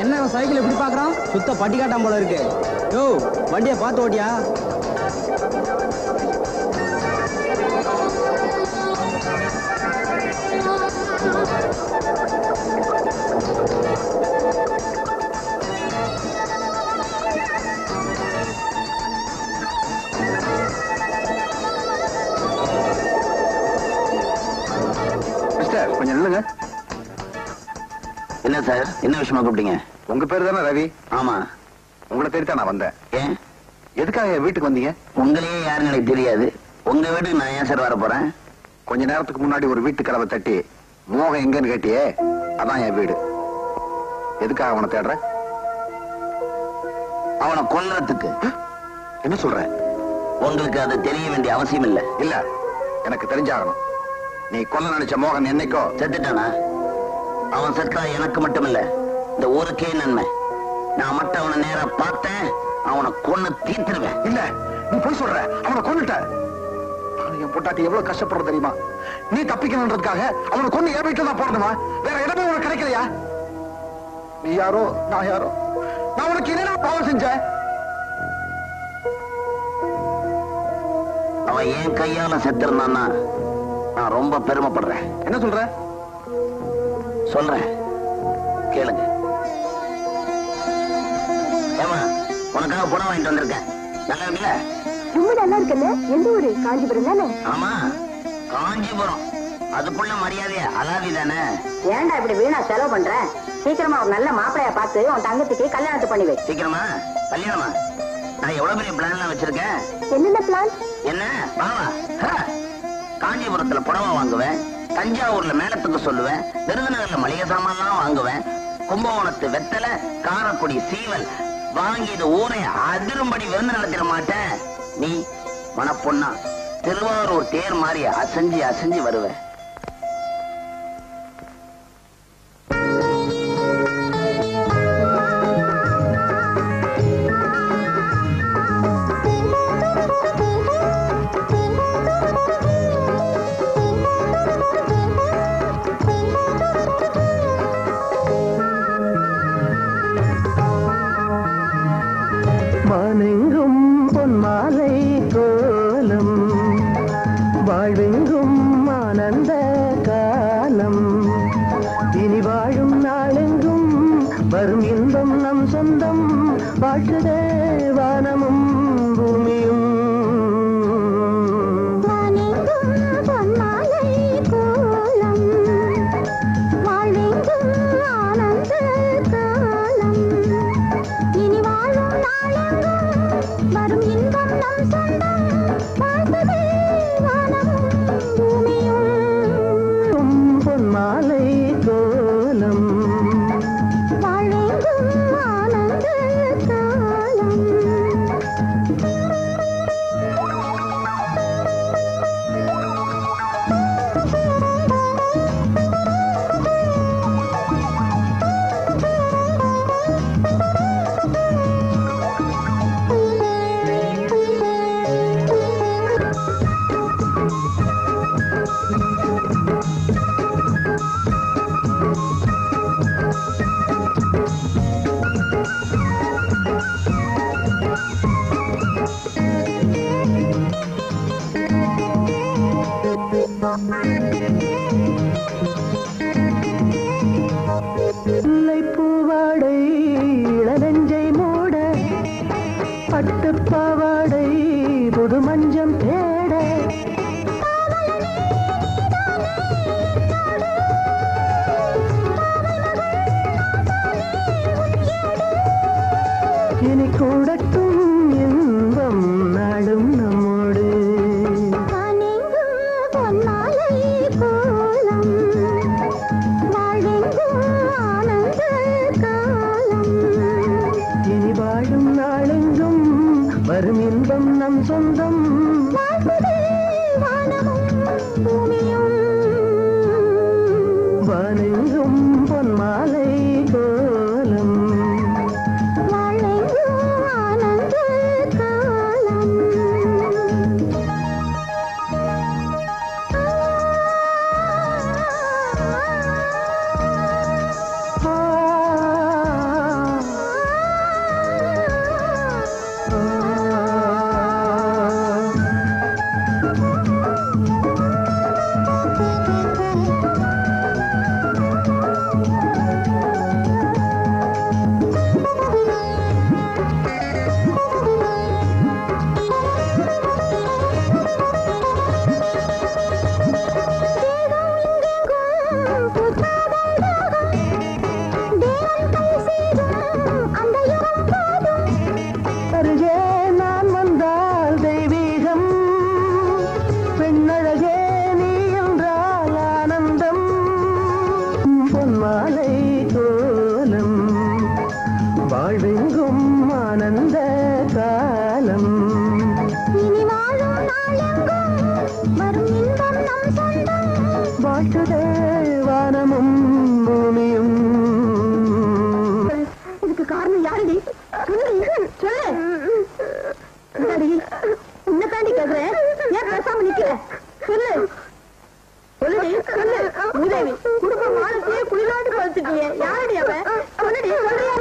என்ன சைக்கிள் எப்படி பாக்குறான்? சுத்த பட்டிக்காட்டான் போல இருக்கு. யோ, வண்டியை பார்த்து ஓட்டியா? மிஸ்டர், கொஞ்சம் நில்லுங்க. என்ன சார், என்ன விஷயமா கூப்பிட்டீங்க? உங்க பேரு தானே ரவி? ஆமா. உங்களை தேடி தான் நான் வந்தேன். ஏன், எதுக்காக என் வீட்டுக்கு வந்தீங்க? உங்களையே யாருன்னு எனக்கு தெரியாது. உங்க வீட்டுக்கு நான் ஏன் சார் வர போறேன்? கொஞ்ச நேரத்துக்கு முன்னாடி ஒரு வீட்டு கதவை தட்டி மோகம் எங்கன்னு கேட்டியே, அதான் என் வீடு. எதுக்காக அவனை தேடுற? அவனை கொல்றதுக்கு. என்ன சொல்ற? உங்களுக்கு அது தெரிய வேண்டிய அவசியம் இல்ல. இல்ல, எனக்கு தெரிஞ்சாகணும். நீ கொல்ல நினைச்ச மோகன் என்னைக்கோ செத்துட்டானா? அவன் செத்தா எனக்கு மட்டும் இல்ல, இந்த ஊருக்கே நன்மை. நான் மட்டும் அவனை நேரா பார்த்தேன், அவனை கொன்னு தீர்த்துருவேன். இல்ல, நீ போய் சொல்ற. அவனை கொன்னுட்ட. என் பொட்டாட்டி எவ்வளவு கஷ்டப்படுற தெரியுமா? நீ தப்பிக்கணுன்றதுக்காக அவனை கொண்டு என் வீட்டுல தான் போடணுமா? வேற இடமே உனக்கு கிடைக்கலையா? நீ யாரோ நான் யாரோ? நான் உனக்கு என்ன பாவம் செஞ்சேன்? அவன் என் கையால செத்திருந்தான்னா நான் ரொம்ப பெருமைப்படுறேன். என்ன சொல்ற? சொல்றேன், கேளுங்க. ஏமா, உனக்காக புடவை வாங்கிட்டு வந்திருக்கேன். நல்லா இருக்குல்ல? ரொம்ப நல்லா இருக்குல்ல? எந்த ஊரு? காஞ்சிபுரம் தானே? ஆமா, காஞ்சிபுரம். அதுக்குள்ள மரியாதையா அலாதி தானே? ஏன்டா இப்படி வீணா செலவு பண்ற? சீக்கிரமா ஒரு நல்ல மாப்பிளைய பார்த்து உன் தங்கத்துக்கு கல்யாணத்தை பண்ணி வை. சீக்கிரமா கல்யாணமா? நான் எவ்வளவு பெரிய பிளான் எல்லாம் வச்சிருக்கேன். என்னென்ன பிளான்? என்ன பாவா? காஞ்சிபுரத்துல புடவை வாங்குவேன், தஞ்சாவூர்ல மேளத்துக்கு சொல்லுவேன், விருதுநகர்ல மளிகை சாமான்லாம் வாங்குவேன், கும்பகோணத்து வெத்தலை, காரக்குடி சீவல் வாங்கியது ஊரை அதிரும்படி விருந்து நடத்திட மாட்டேன். நீ மணப்பொண்ணா திருவாரூர் தேர் மாதிரி அசைஞ்சு அசைஞ்சு வருவேன். வானெங்கும் பொன்மாலை கோலம், வாழ்வெங்கும் ஆனந்த காலம், இனி வாழும் நாளெங்கும் வரும் இன்பம் நம் சொந்தம், வாழ்த்துதே வானமும் பூமியும். பூவாடை இளநெஞ்சை மூட, பட்டுப்பாவாடை புது மஞ்சம் தேட, இனி கூடட்டும் இன்பம் நாடும் நம்மோடு. இனி வாழும் நாளெங்கும் வரும் இன்பம் நம் சொந்தம், வானெங்கும் பொன்மாலை கோலம். அருகே நான் வந்தால் தெய்வீகம், பெண்ணழகே நீ என்றால் ஆனந்தம், பொன்மாலை கோலம், வாழ்வெங்கும் ஆனந்த காலம், இனி வாழும் நாளெங்கும் வரும் வச்சுட்டீங்க. யாரடி அவன்? சொல்லுடி, சொல்றியா?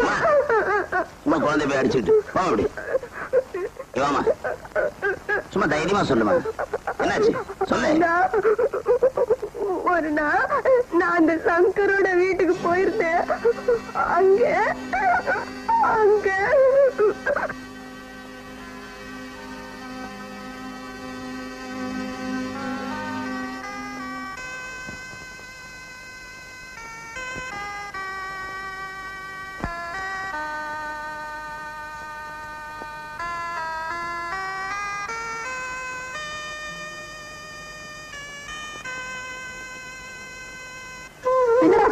சும்மா குழந்தை போய் அடிச்சுட்டு வா அப்படி வாமா. சும்மா தைரியமா சொல்லுமா, என்னாச்சு சொல்லு. ஒரு நாள் நான் அந்த சங்கரோட வீட்டுக்கு போயிருந்தேன். அங்க அங்க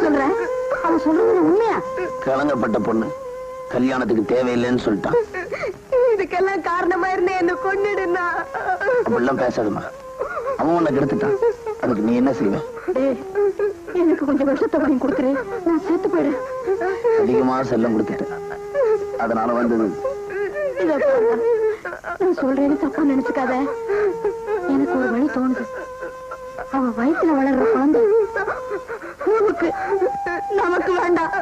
சொல்றேன். அவன் சொல்றது உண்மையா? கலங்கப்பட்ட பொண்ணு கல்யாணத்துக்கு தேவையில்லைன்னு சொல்லிட்டான். இதுக்கெல்லாம் காரணமா இருந்தே என்ன கொன்னுடுனா. அப்படிலாம் பேசாதமா, அவன் உன்னை கெடுத்துட்டான். அதுக்கு நீ என்ன செய்வ? எனக்கு கொஞ்சம் விஷத்தை வாங்கி கொடுத்துரு, நான் செத்து போயிடுறேன். அதிகமா செல்லம் கொடுத்துட்டேன், அதனால வந்தது. நான் சொல்றேன்னு தப்பா நினைச்சுக்காத. எனக்கு ஒரு வழி தோணுது. அவன் வயிற்றுல வளர்ற குழந்தை நமக்கு வேண்டாம்.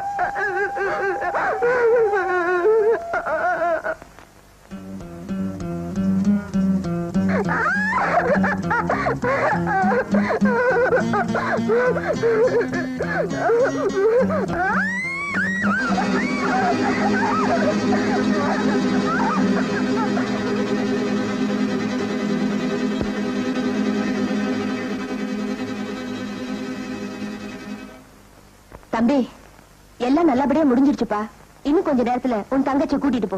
தம்பி, எல்லாம் நல்லபடியா முடிஞ்சிருச்சுப்பா. இன்னும் கொஞ்ச நேரத்துல உன் தங்கச்சி கூட்டிட்டு போ.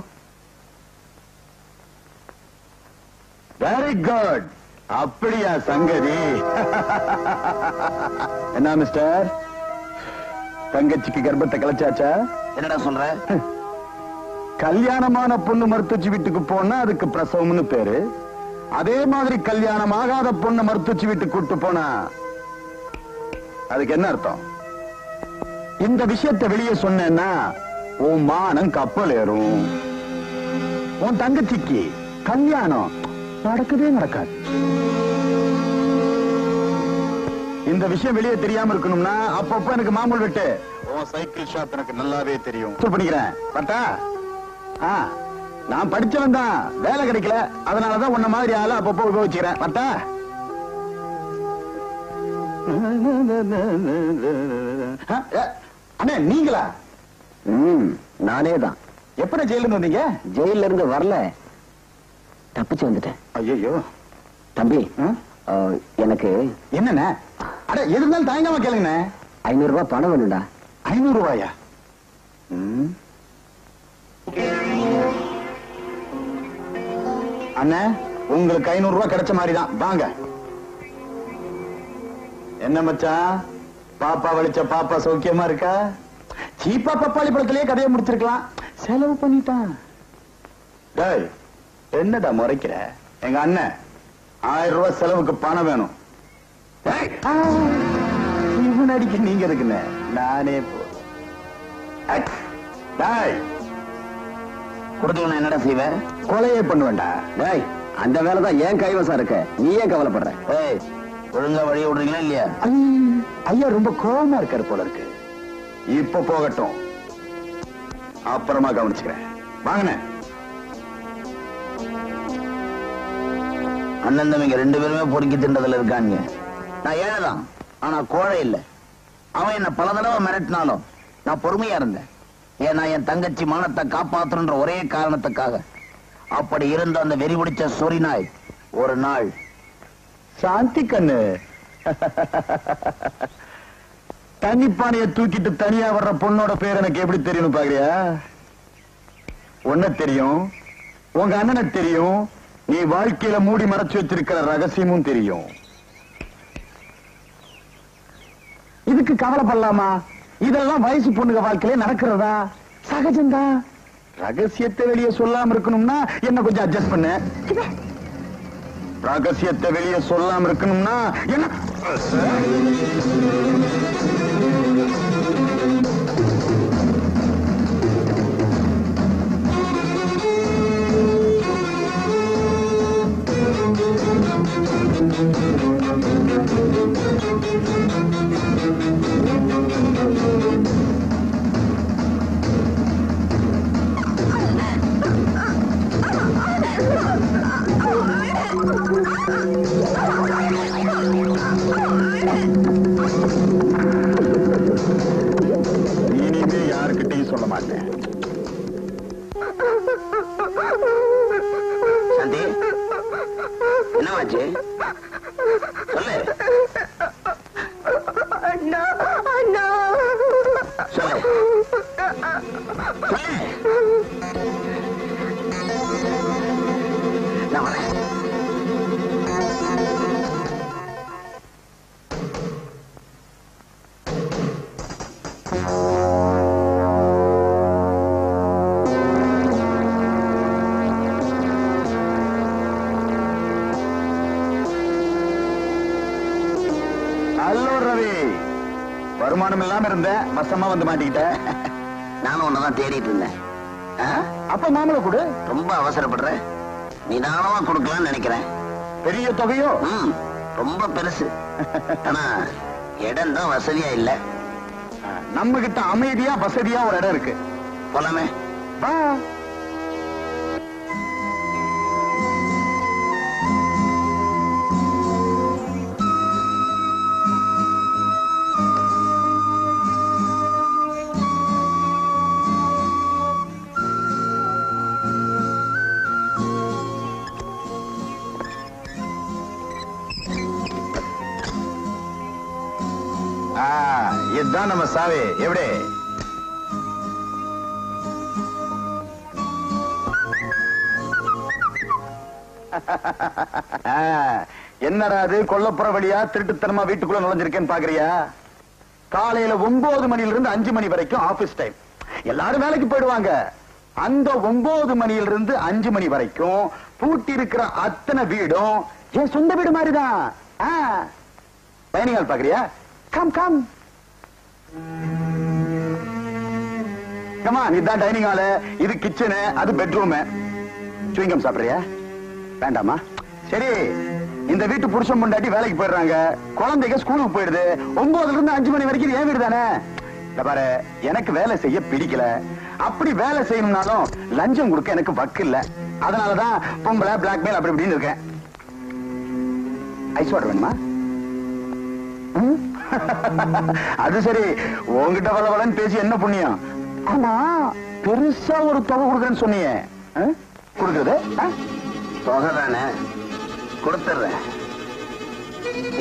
Very good. அப்படியா சங்கதி? என்ன மிஸ்டர், தங்கச்சிக்கு கர்ப்பத்தை கலைச்சாச்சா? என்னடா சொல்ற? கல்யாணமான பொண்ணு மருத்துவச்சி வீட்டுக்கு போனா அதுக்கு பிரசவம்னு பேரு. அதே மாதிரி கல்யாணம் ஆகாத பொண்ணு மருத்துவச்சி வீட்டுக்கு கூட்டு போனா அதுக்கு என்ன அர்த்தம்? இந்த விஷயத்தை வெளியே சொன்னேன்னா உன் மானம் கப்பல் ஏறும். உன் தங்கச்சிக்கு கல்யாணம் நடக்கவே நடக்காது. இந்த விஷயம் வெளியே தெரியாம இருக்கணும்னா அப்பப்ப எனக்கு மாமூல் விட்டு உன் சைக்கிள் ஷாப் எனக்கு நல்லாவே தெரியும். பண்ணிக்கிறேன் பட்டா. நான் படிச்சவன் தான், வேலை கிடைக்கல, அதனாலதான் உன்ன மாதிரி ஆளு அப்பப்போ உபயோகிச்சுக்கிறேன் பட்டா. அண்ணே நீங்களா? நானே தான். எப்படி ஜெயில இருந்து வந்தீங்க? ஜெயில இருந்து வரல, தப்பிச்சு வந்துட்டேன். ஐயோ தம்பி, எனக்கு என்னண்ணே? அட எது இருந்தாலும் தயங்காம கேளுங்க. 500 ரூபாய் பணம் வேணும்டா. 500 ரூபாயா? அண்ணே உங்களுக்கு 500 ரூபாய் கிடைச்ச மாதிரிதான், வாங்க. என்ன மச்சான், பாப்பா வலிச்ச பாப்பா சௌக்கியமா இருக்கா? சீப்பா பப்பாளி பழத்திலேயே கதையை முடிச்சிருக்கலாம், செலவு பண்ணிட்டான். டேய் என்னடா முறைக்கிற? எங்க அண்ணன் 1000 ரூபாய் செலவுக்கு பணம் வேணும். இவன் அடிக்க நீங்க இருக்குன்னு நானே போ. கொடுத்து என்னடா செய்வேன்? கொலையே பண்ணுவேன்டா. டேய், அந்த வேலைதான் ஏன் கைவசம் இருக்க, நீ ஏன் கவலைப்படுற? ஏய், ஒழுங்கா வழி விடுறீங்களா இல்லையா? ஐயா ரொம்ப கோபமா இருக்காரு போல இருக்கு. இப்ப போகட்டும், அப்புறமா கவனிச்சுக்கிறேன். வாங்கண்ணே. அண்ணன் தம்பிங்க 2 பேருமே பொறுக்கி தின்றதுல இருக்காங்க. நான் ஏழைதான், ஆனா கோழை இல்ல. அவன் என்ன பல தடவை மிரட்டினாலும் நான் பொறுமையா இருந்தேன். ஏன்னா என் தங்கச்சி மானத்தை காப்பாற்றன்ற ஒரே காரணத்துக்காக. அப்படி இருந்த அந்த வெறி பிடிச்ச சொறி நாய் ஒரு நாள் சாந்தி கண்ணு தண்ணிப்பானைய தூக்கிட்டு தனியா வர்ற பொண்ணோட பேர் எனக்கு எப்படி தெரியும் பாக்குறியா? ஒன்ன தெரியும், உங்க அண்ணனை தெரியும், நீ வாழ்க்கையில மூடி மறைச்சு வச்சிருக்கிற ரகசியமும் தெரியும். இதுக்கு கவலைப்படலாமா? இதெல்லாம் வயசு பொண்ணுங்க வாழ்க்கையில நடக்கிறதா? சகஜம்தான். ரகசியத்தை வெளியே சொல்லாம இருக்கணும்னா என்ன கொஞ்சம் அட்ஜஸ்ட் பண்ண. ரகசியத்தை வெளியே சொல்லாம இருக்கணும்னா என்ன? யாருக்கிட்டையும் சொல்ல மாட்டேன். சாந்தி, என்னவாச்சு? சொல்லு. அண்ணா அண்ணா சொல்லு சொல்லு. நான் வரேன். வருமானம் இல்லாம இருந்த வசமா வந்து மாட்டிக்கிட்ட. நானும் ஒன்னதான் தேடிட்டு இருந்தேன். அப்ப மாமலை கொடு. ரொம்ப அவசரப்படுற, நிதானமா கொடுக்கலாம்னு நினைக்கிறேன். பெரிய தொகையோ? ரொம்ப பெருசு. ஆனா இடம் தான் வசதியா இல்ல. நம்ம கிட்ட அமைதியா வசதியா ஒரு இடம் இருக்கு. போலாமே? இதுதான் நம்ம சாவி. எப்படி? என்னடா அது கொல்லப்புற வழியா திருட்டுத்தனமா வீட்டுக்குள்ள நுழைஞ்சிருக்கேன்னு பாக்குறியா? காலையில 9 மணில இருந்து 5 மணி வரைக்கும் ஆபீஸ் டைம். எல்லாரும் வேலைக்கு போயிடுவாங்க. அந்த 9 மணில இருந்து 5 மணி வரைக்கும் பூட்டி இருக்கிற அத்தனை வீடும் என் சொந்த வீடு மாதிரிதான். டைனிங் ஹால் பாக்குறியா? Come come come on. இதுதான் டைனிங் ஹால், இது கிச்சனு, அது பெட்ரூம். சுவிங்கம் சாப்பிடுறியா? வேண்டாமா? சரி, இந்த வீட்டு புருஷன் பொண்டாட்டி வேலைக்கு போயிடுறாங்க, குழந்தைங்க ஸ்கூலுக்கு போயிடுது. 9ல இருந்து 5 மணி வரைக்கும் ஏன் வீடு தானே? பாரு, எனக்கு வேலை செய்ய பிடிக்கல. அப்படி வேலை செய்யணும்னாலும் லஞ்சம் கொடுக்க எனக்கு வக்கு இல்ல. அதனாலதான் பொம்பளை பிளாக்மெயில் அப்படி இப்படின்னு இருக்கேன். ஐஸ் வாட்டர் வேணுமா? அது சரி, உங்ககிட்ட வளவளன்னு பேசி என்ன புண்ணியம்? ஆமா, பெருசா ஒரு தொகை கொடுக்குறேன்னு சொன்னீங்க. கொடுக்குறது தொகை தானே, கொடுத்துறேன்.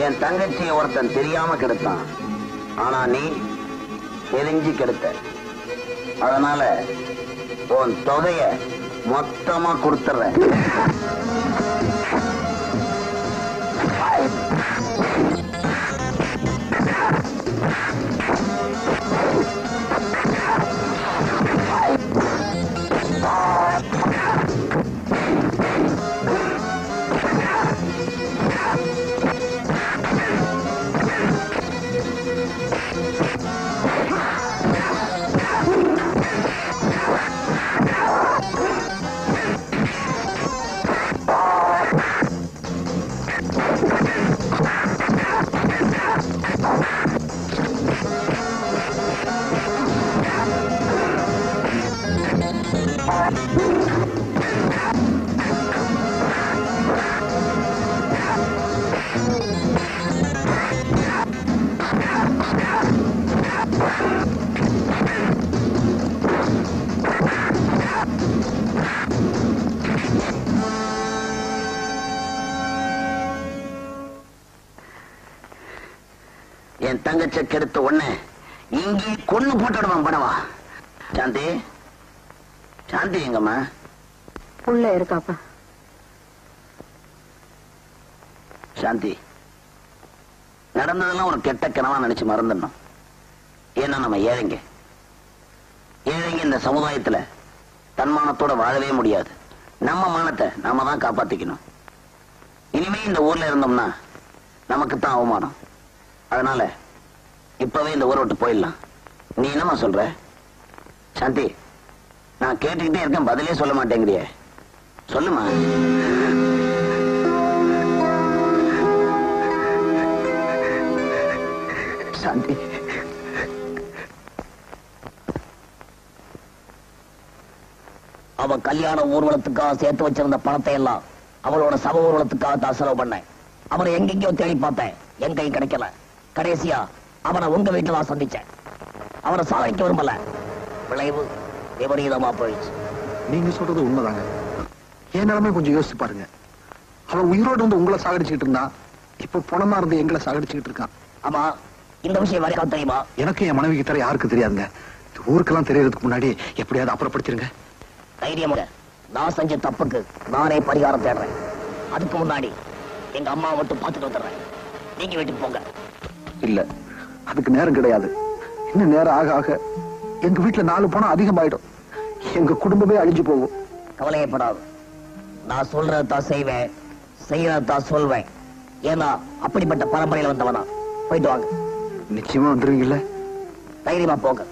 என் தங்கச்சியை ஒருத்தன் தெரியாம கெடுத்தான். ஆனா நீ தெரிஞ்சு கெடுத்த. அதனால உன் தொகைய மொத்தமா கொடுத்துறேன். என் தங்கச்ச கெடுத்த உடனே இங்கே கொன்னு போட்டுடுவான் படவா. சாந்தி, சாந்தி எங்கம்மா? உள்ள இருக்காப்பா. சாந்தி, நடந்ததெல்லாம் ஒரு கெட்ட கனவா நினைச்சு மறந்துடணும். ஏன்னா நம்ம ஏழைங்க இந்த சமுதாயத்துல தன்மானத்தோட வாழவே முடியாது. நம்ம மானத்தை நாம தான் காப்பாத்திக்கணும். இனிமே இந்த ஊர்ல இருந்தோம்னா நமக்கு தான் அவமானம். அதனால இப்பவே இந்த ஊரை விட்டு போயிடலாம். நீ என்னமா சொல்ற? சாந்தி, நான் கேட்டுக்கிட்டே இருக்கேன், பதிலே சொல்ல மாட்டேங்கிறியே. சொல்லுமா. சாந்தி, அவ கல்யாண ஊர்வலத்துக்காக சேர்த்து வச்சிருந்த பணத்தை எல்லாம் அவளோட சப ஊர்வலத்துக்காக தான் செலவு பண்ணேன். அவனை எங்கெங்கயோ தேடி பார்த்தேன், எங்கேயும் கிடைக்கல. கடைசியா அவனை உங்க வீட்டுல தான் சந்திச்சேன். அவனை சாதிக்க விரும்பல. விளைவு விபரீதமா போயிடுச்சு. நீங்க சொல்றது உண்மைதாங்க. என் நிலைமை கொஞ்சம் யோசிச்சு பாருங்க. அவன் உயிரோடு இருந்து உங்களை சாகடிச்சுக்கிட்டு இருந்தான், இப்ப பணமா இருந்து எங்களை சாகடிச்சுக்கிட்டு இருக்கான். ஆமா, இந்த விஷயம் வரைக்கும் தெரியுமா? எனக்கு என் மனைவிக்கு தர யாருக்கு தெரியாதுங்க. ஊருக்கெல்லாம் தெரியறதுக்கு முன்னாடி எப்படியாவது அப்புறப்படுத்திருங்க. தைரியமாக நான் செஞ்ச தப்புக்கு நானே பரிகாரம் தேடுறேன். அதுக்கு முன்னாடி எங்க அம்மா மட்டும் பார்த்துட்டு வந்துடுறேன். நீங்க வீட்டுக்கு போங்க. இல்ல, அதுக்கு நேரம் கிடையாது. இன்னும் நேரம் ஆக ஆக எங்க வீட்டுல 4 பணம் அதிகமாயிடும். எங்க குடும்பமே அழிஞ்சு போகும். கவலையப்படாது. நான் சொல்றதான் செய்வேன், செய்யறதான் சொல்வேன். ஏன்னா அப்படிப்பட்ட பரம்பரையில வந்தவனா. போயிட்டு வாங்க. நிச்சயமா வந்துருவீங்கல்ல? தைரியமா போங்க.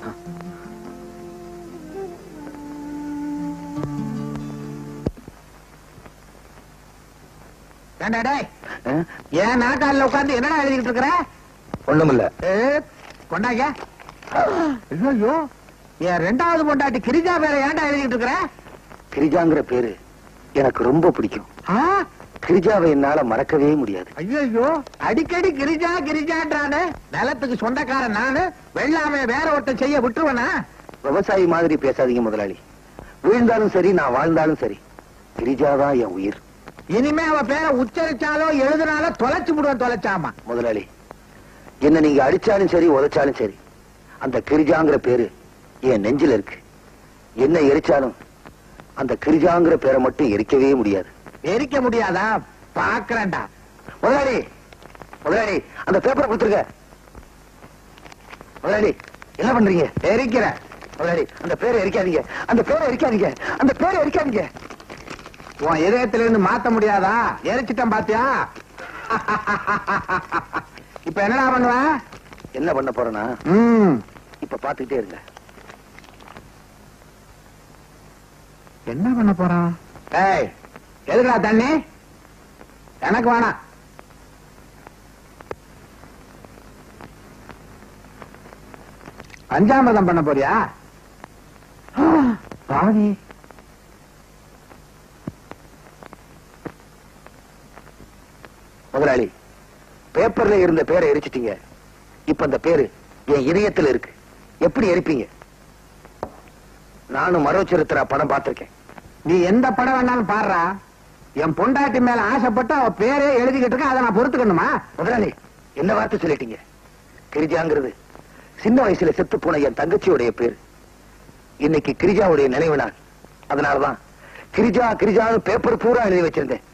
ஏன் நாக்கால உட்கார்ந்து என்னடா எழுதிட்டு இருக்கிற? ஒண்ணுமில்ல. கொண்டாங்க. ஐயோ, என் 2வது பொண்டாட்டி கிரிஜா பேரை ஏன்டா எழுதிட்டு இருக்கிற? கிரிஜாங்கிற பேரு எனக்கு ரொம்ப பிடிக்கும். கிரிஜாவை என்னால மறக்கவே முடியாது. ஐயோ, அடிக்கடி கிரிஜா கிரிஜான்றானே. நிலத்துக்கு சொந்தக்காரன் நானு, வெள்ளாமை வேற ஒருத்தன் செய்ய விட்டுருவனா? விவசாயி மாதிரி பேசாதீங்க முதலாளி. வீழ்ந்தாலும் சரி, நான் வாழ்ந்தாலும் சரி, கிரிஜாதான் என் உயிர். இனிமே அவ பேரை உச்சரிச்சாலோ எழுதினாலோ தொலைச்சு விடுவேன். தொலைச்சாமா முதலாளி, என்ன நீங்க அடிச்சாலும் சரி, உதைச்சாலும் சரி, அந்த கிரிஜாங்கிற பேரு என் நெஞ்சில இருக்கு. என்ன எரிச்சாலும் அந்த கிரிஜாங்கிற பேரை மட்டும் எரிக்கவே முடியாது. எரிக்க முடியாதா? பாக்குறேன்டா. முதலாளி, முதலாளி, அந்த பேப்பரை கொடுத்துருங்க. முதலாளி, என்ன பண்றீங்க? எரிக்கிற. முதலாளி, அந்த பேரை எரிக்காதீங்க, அந்த பேரை எரிக்காதீங்க, அந்த பேரை எரிக்காதீங்க. உன் இதயத்துல இருந்து மாத்த முடியாதா? எரிச்சிட்டேன் பாத்தியா? இப்ப என்னடா பண்ணுவேன்? என்ன பண்ண போறேன்னா, இப்ப பாத்துக்கிட்டே இருங்க. என்ன பண்ண போறான்? ஏய், எதுக்குடா தண்ணி? எனக்கு வேணாம். பஞ்சாமிரதம் பண்ண போறியா? பாவி. முதலாளி, பேப்பர்ல இருந்த பேரை எரிச்சிட்டீங்க. இப்ப அந்த பேரு என் இதயத்துல இருக்கு. எப்படி எரிப்பீங்க? நானும் மரோச்சரித்திரா படம் பார்த்திருக்கேன். நீ எந்த படம் வேணாலும் பாடுறா. என் பொண்டாட்டி மேல ஆசைப்பட்டு அவ பேரே எழுதிக்கிட்டு இருக்க. அதை நான் பொறுத்துக்கணுமா? முதலாளி, என்ன வார்த்தை சொல்லிட்டீங்க? கிரிஜாங்கிறது சின்ன வயசுல செத்து போன என் தங்கச்சியுடைய பேரு. இன்னைக்கு கிரிஜாவுடைய நினைவு நாள். அதனாலதான் கிரிஜா கிரிஜான்னு பேப்பர் பூரா எழுதி வச்சிருந்தேன்.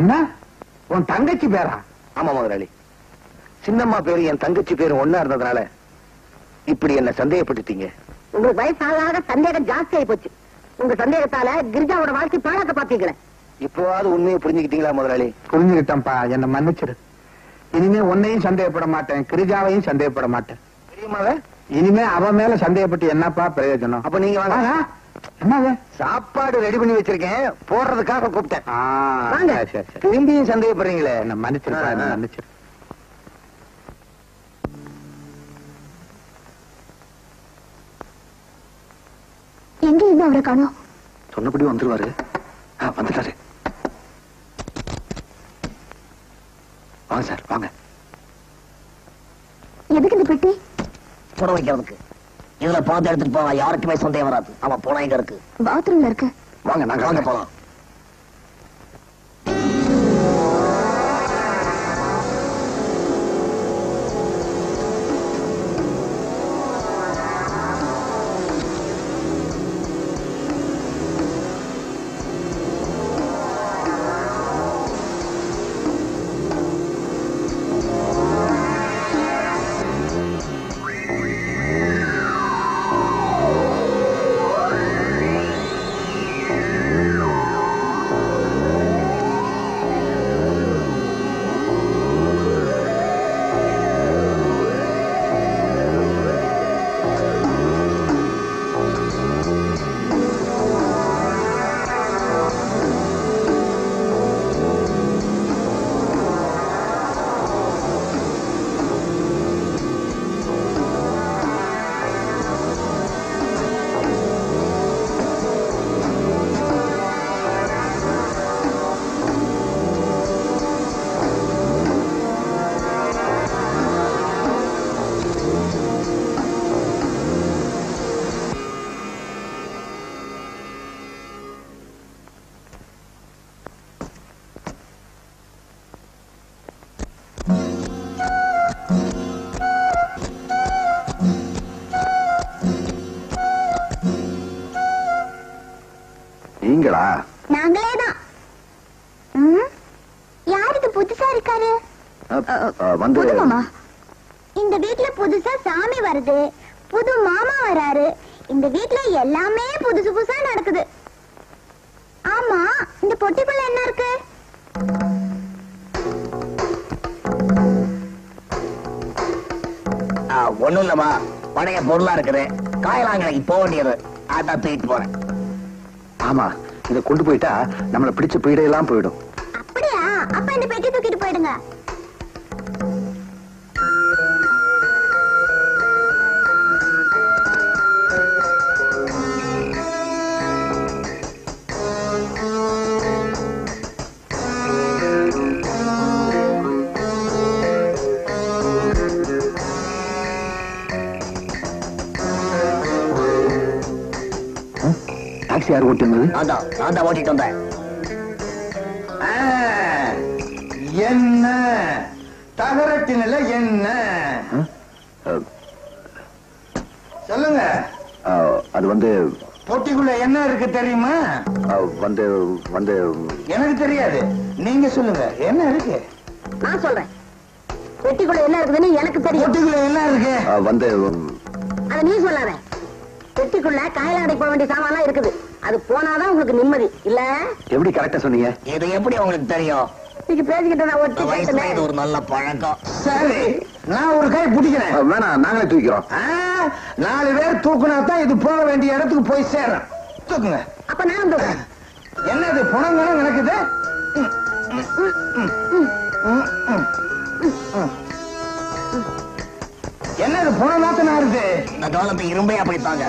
என்ன, உன் தங்கச்சி பேரா? ஆமா முதலாளி, சின்னம்மா பேரு என் தங்கச்சி பேரு ஒன்னா இருந்ததுனால இப்படி என்ன சந்தேகப்பட்டுட்டீங்க. உங்களுக்கு வயசாக சந்தேகம் ஜாஸ்தி ஆகி போச்சு. உங்க சந்தேகத்தால கிரிஜாவோட வாழ்க்கை பாழாக்க பாத்தீங்களே. இப்போவாது உண்மையை புரிஞ்சுக்கிட்டீங்களா முதலாளி? புரிஞ்சுக்கிட்டேன்ப்பா, என்ன மன்னிச்சிரு. இனிமே உன்னையும் சந்தேகப்பட மாட்டேன், கிரிஜாவையும் சந்தேகப்பட மாட்டேன். தெரியுமாவே? இனிமே அவ மேல சந்தேகப்பட்டு என்னப்பா பிரயோஜனம்? அப்ப நீங்க வாங்க. என்னது? சாப்பாடு ரெடி பண்ணி வச்சிருக்கேன், போடுறதுக்காக கூப்பிட்டேன். வாங்க. சரி சரி. திரும்பியும் சந்தேகப்படுறீங்களே. என்ன மன்னிச்சிருப்பா, என்ன மன்னிச்சிரு. எங்க இருந்து அவரை காணோம்? சொன்னபடி வந்துருவாரு. வந்துட்டாரு. வாங்க சார், வாங்க. எதுக்கு இந்த பெட்டி? புற வைக்கிறதுக்கு. இதுல பார்த்து எடுத்துட்டு போவா, யாருக்குமே சந்தேகம் வராது. அவன் போனா எங்க இருக்கு? பாத்ரூம்ல இருக்கு. வாங்க, நாங்க வாங்க போலாம். நீங்களா? நாங்களேதான். யாருக்கு புதுசா இருக்காரு? வந்து புது மாமா. இந்த வீட்டுல புதுசா சாமி வருது, புது மாமா வராரு. இந்த வீட்டுல எல்லாமே புதுசு புதுசா நடக்குது. ஆமா, இந்த பொட்டிக்குள்ள என்ன இருக்கு? ஒண்ணும் இல்லமா, பழைய பொருளா இருக்குது. காயலாங்கலைக்கு போக வேண்டியது, அதான் தூக்கிட்டு போறேன். ஆமா, இத கொண்டு போயிட்டா நம்மள பிடிச்ச பீடையெல்லாம் போயிடும். அப்படியா? அப்ப இந்த பெட்டி தூக்கிட்டு போயிடுங்க. டாக்ஸி யார் ஓட்டி வந்தது? நான் தான் ஓட்டிட்டு வந்தேன். என்ன தகரட்டினில என்ன சொல்லுங்க. அது வந்து பொட்டிக்குள்ள என்ன இருக்கு தெரியுமா? வந்து வந்து எனக்கு தெரியாது, நீங்க சொல்லுங்க. என்ன இருக்கு? நான் சொல்றேன். பெட்டிக்குள்ள என்ன இருக்குதுன்னு எனக்கு தெரியும். பொட்டிக்குள்ள என்ன இருக்கு? வந்து அத நீ சொல்லாத. பெட்டிக்குள்ள காயலாடை போக வேண்டிய சாமான்லாம் இருக்குது. அது போனாதான் உங்களுக்கு நிம்மதி இல்ல? எப்படி கரெக்டா சொன்னீங்க? இது எப்படி உங்களுக்கு தெரியும்? நீங்க பேசிக்கிட்டு நான் ஒட்டி வயசுல இது ஒரு நல்ல பழக்கம். சரி, நான் ஒரு கை பிடிக்கிறேன். வேணாம், நாங்களே தூக்கிறோம். 4 பேர் தூக்குனா தான் இது போக வேண்டிய இடத்துக்கு போய் சேரும். தூக்குங்க. அப்ப நான் தூக்குறேன். என்னது புணங்களும் நடக்குது? என்னது புணநாத்தனா இருக்கு? இந்த காலத்தை இரும்பையா போய்த்தாங்க.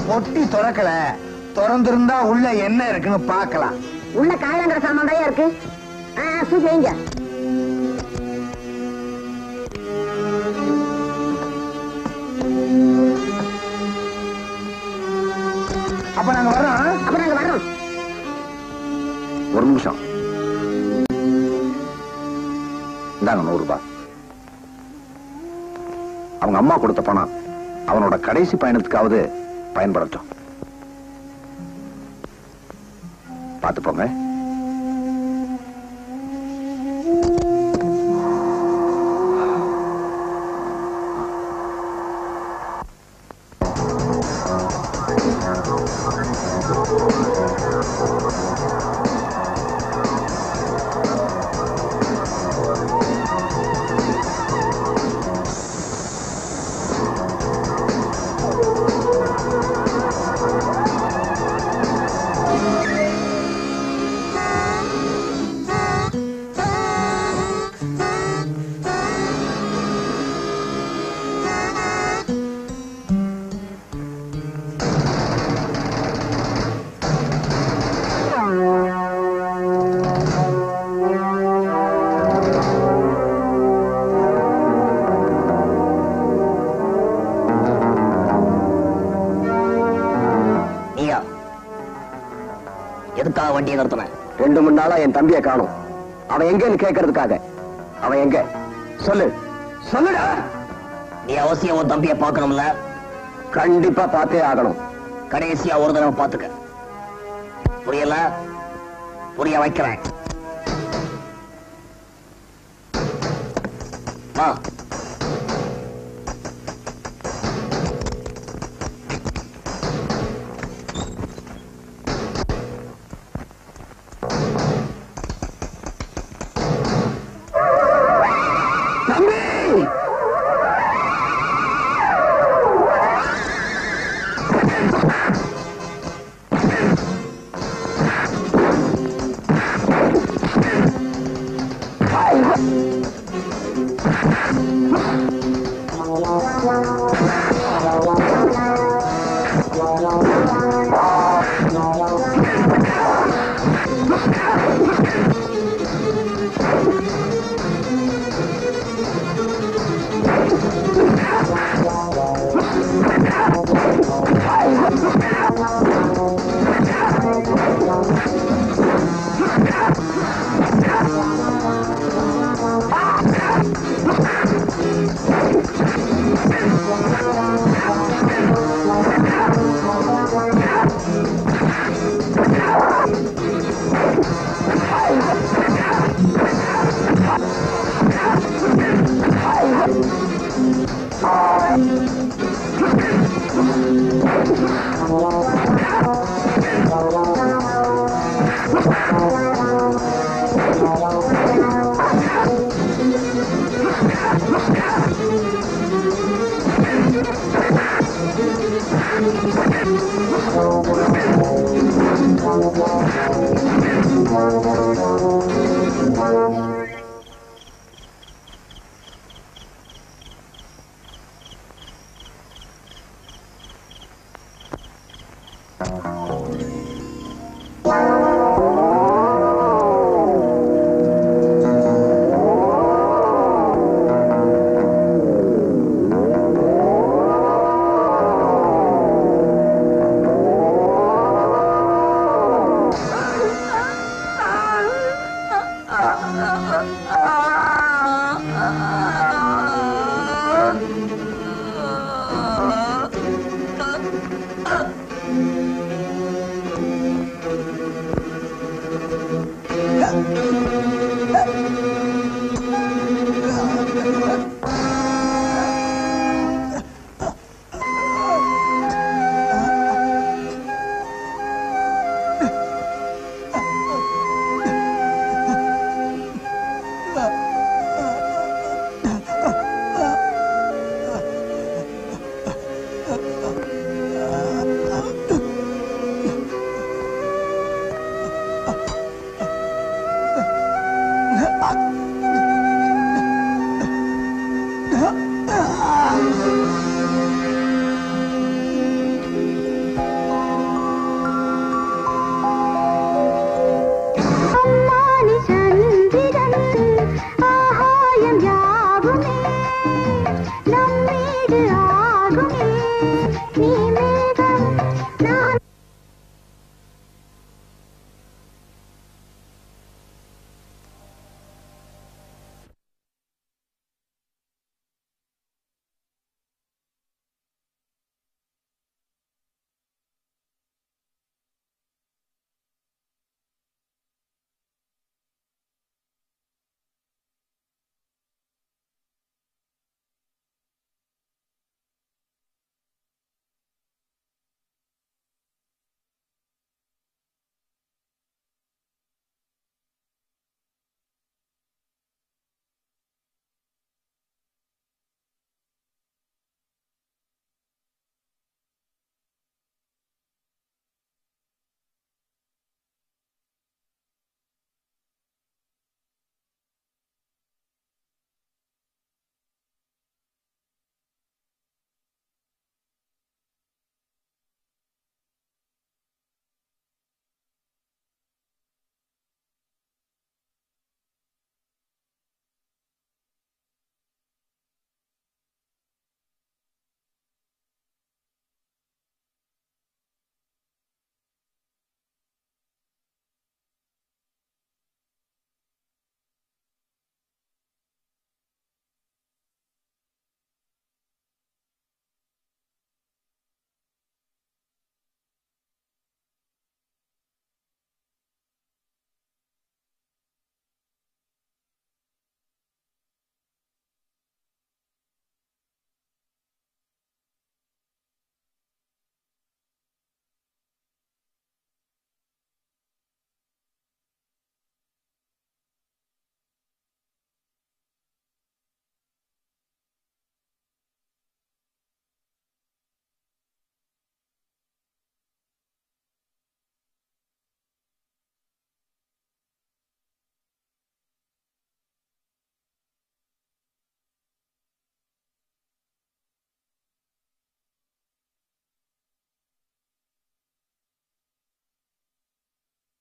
பொட்டி திறக்கல, திறந்திருந்தா உள்ள என்ன இருக்குன்னு பாக்கலாம். உள்ள காயலாங்கிற சாமான் தான் இருக்கு. தூக்கி வைங்க. அப்ப நாங்க வர்றோம். ஒரு நிமிஷம். இந்தாங்க 100 ரூபாய். அவங்க அம்மா கொடுத்த பணம் அவனோட கடைசி பயணத்துக்காவது பயன்படுத்தும். பார்த்து போங்க. எதுக்காக வண்டியை நிறுத்தினேன்? 2 3 நாளா என் தம்பியை காணும். அவன் எங்கன்னு கேட்கறதுக்காக. அவன் எங்க? சொல்லுடா. நீ அவசியம் உன் தம்பியை பார்க்கணும்ல? கண்டிப்பா பார்த்தே ஆகணும். கடைசியா ஒரு தடவை பார்த்துக்க. புரியல? புரிய வைக்கிறேன். வா.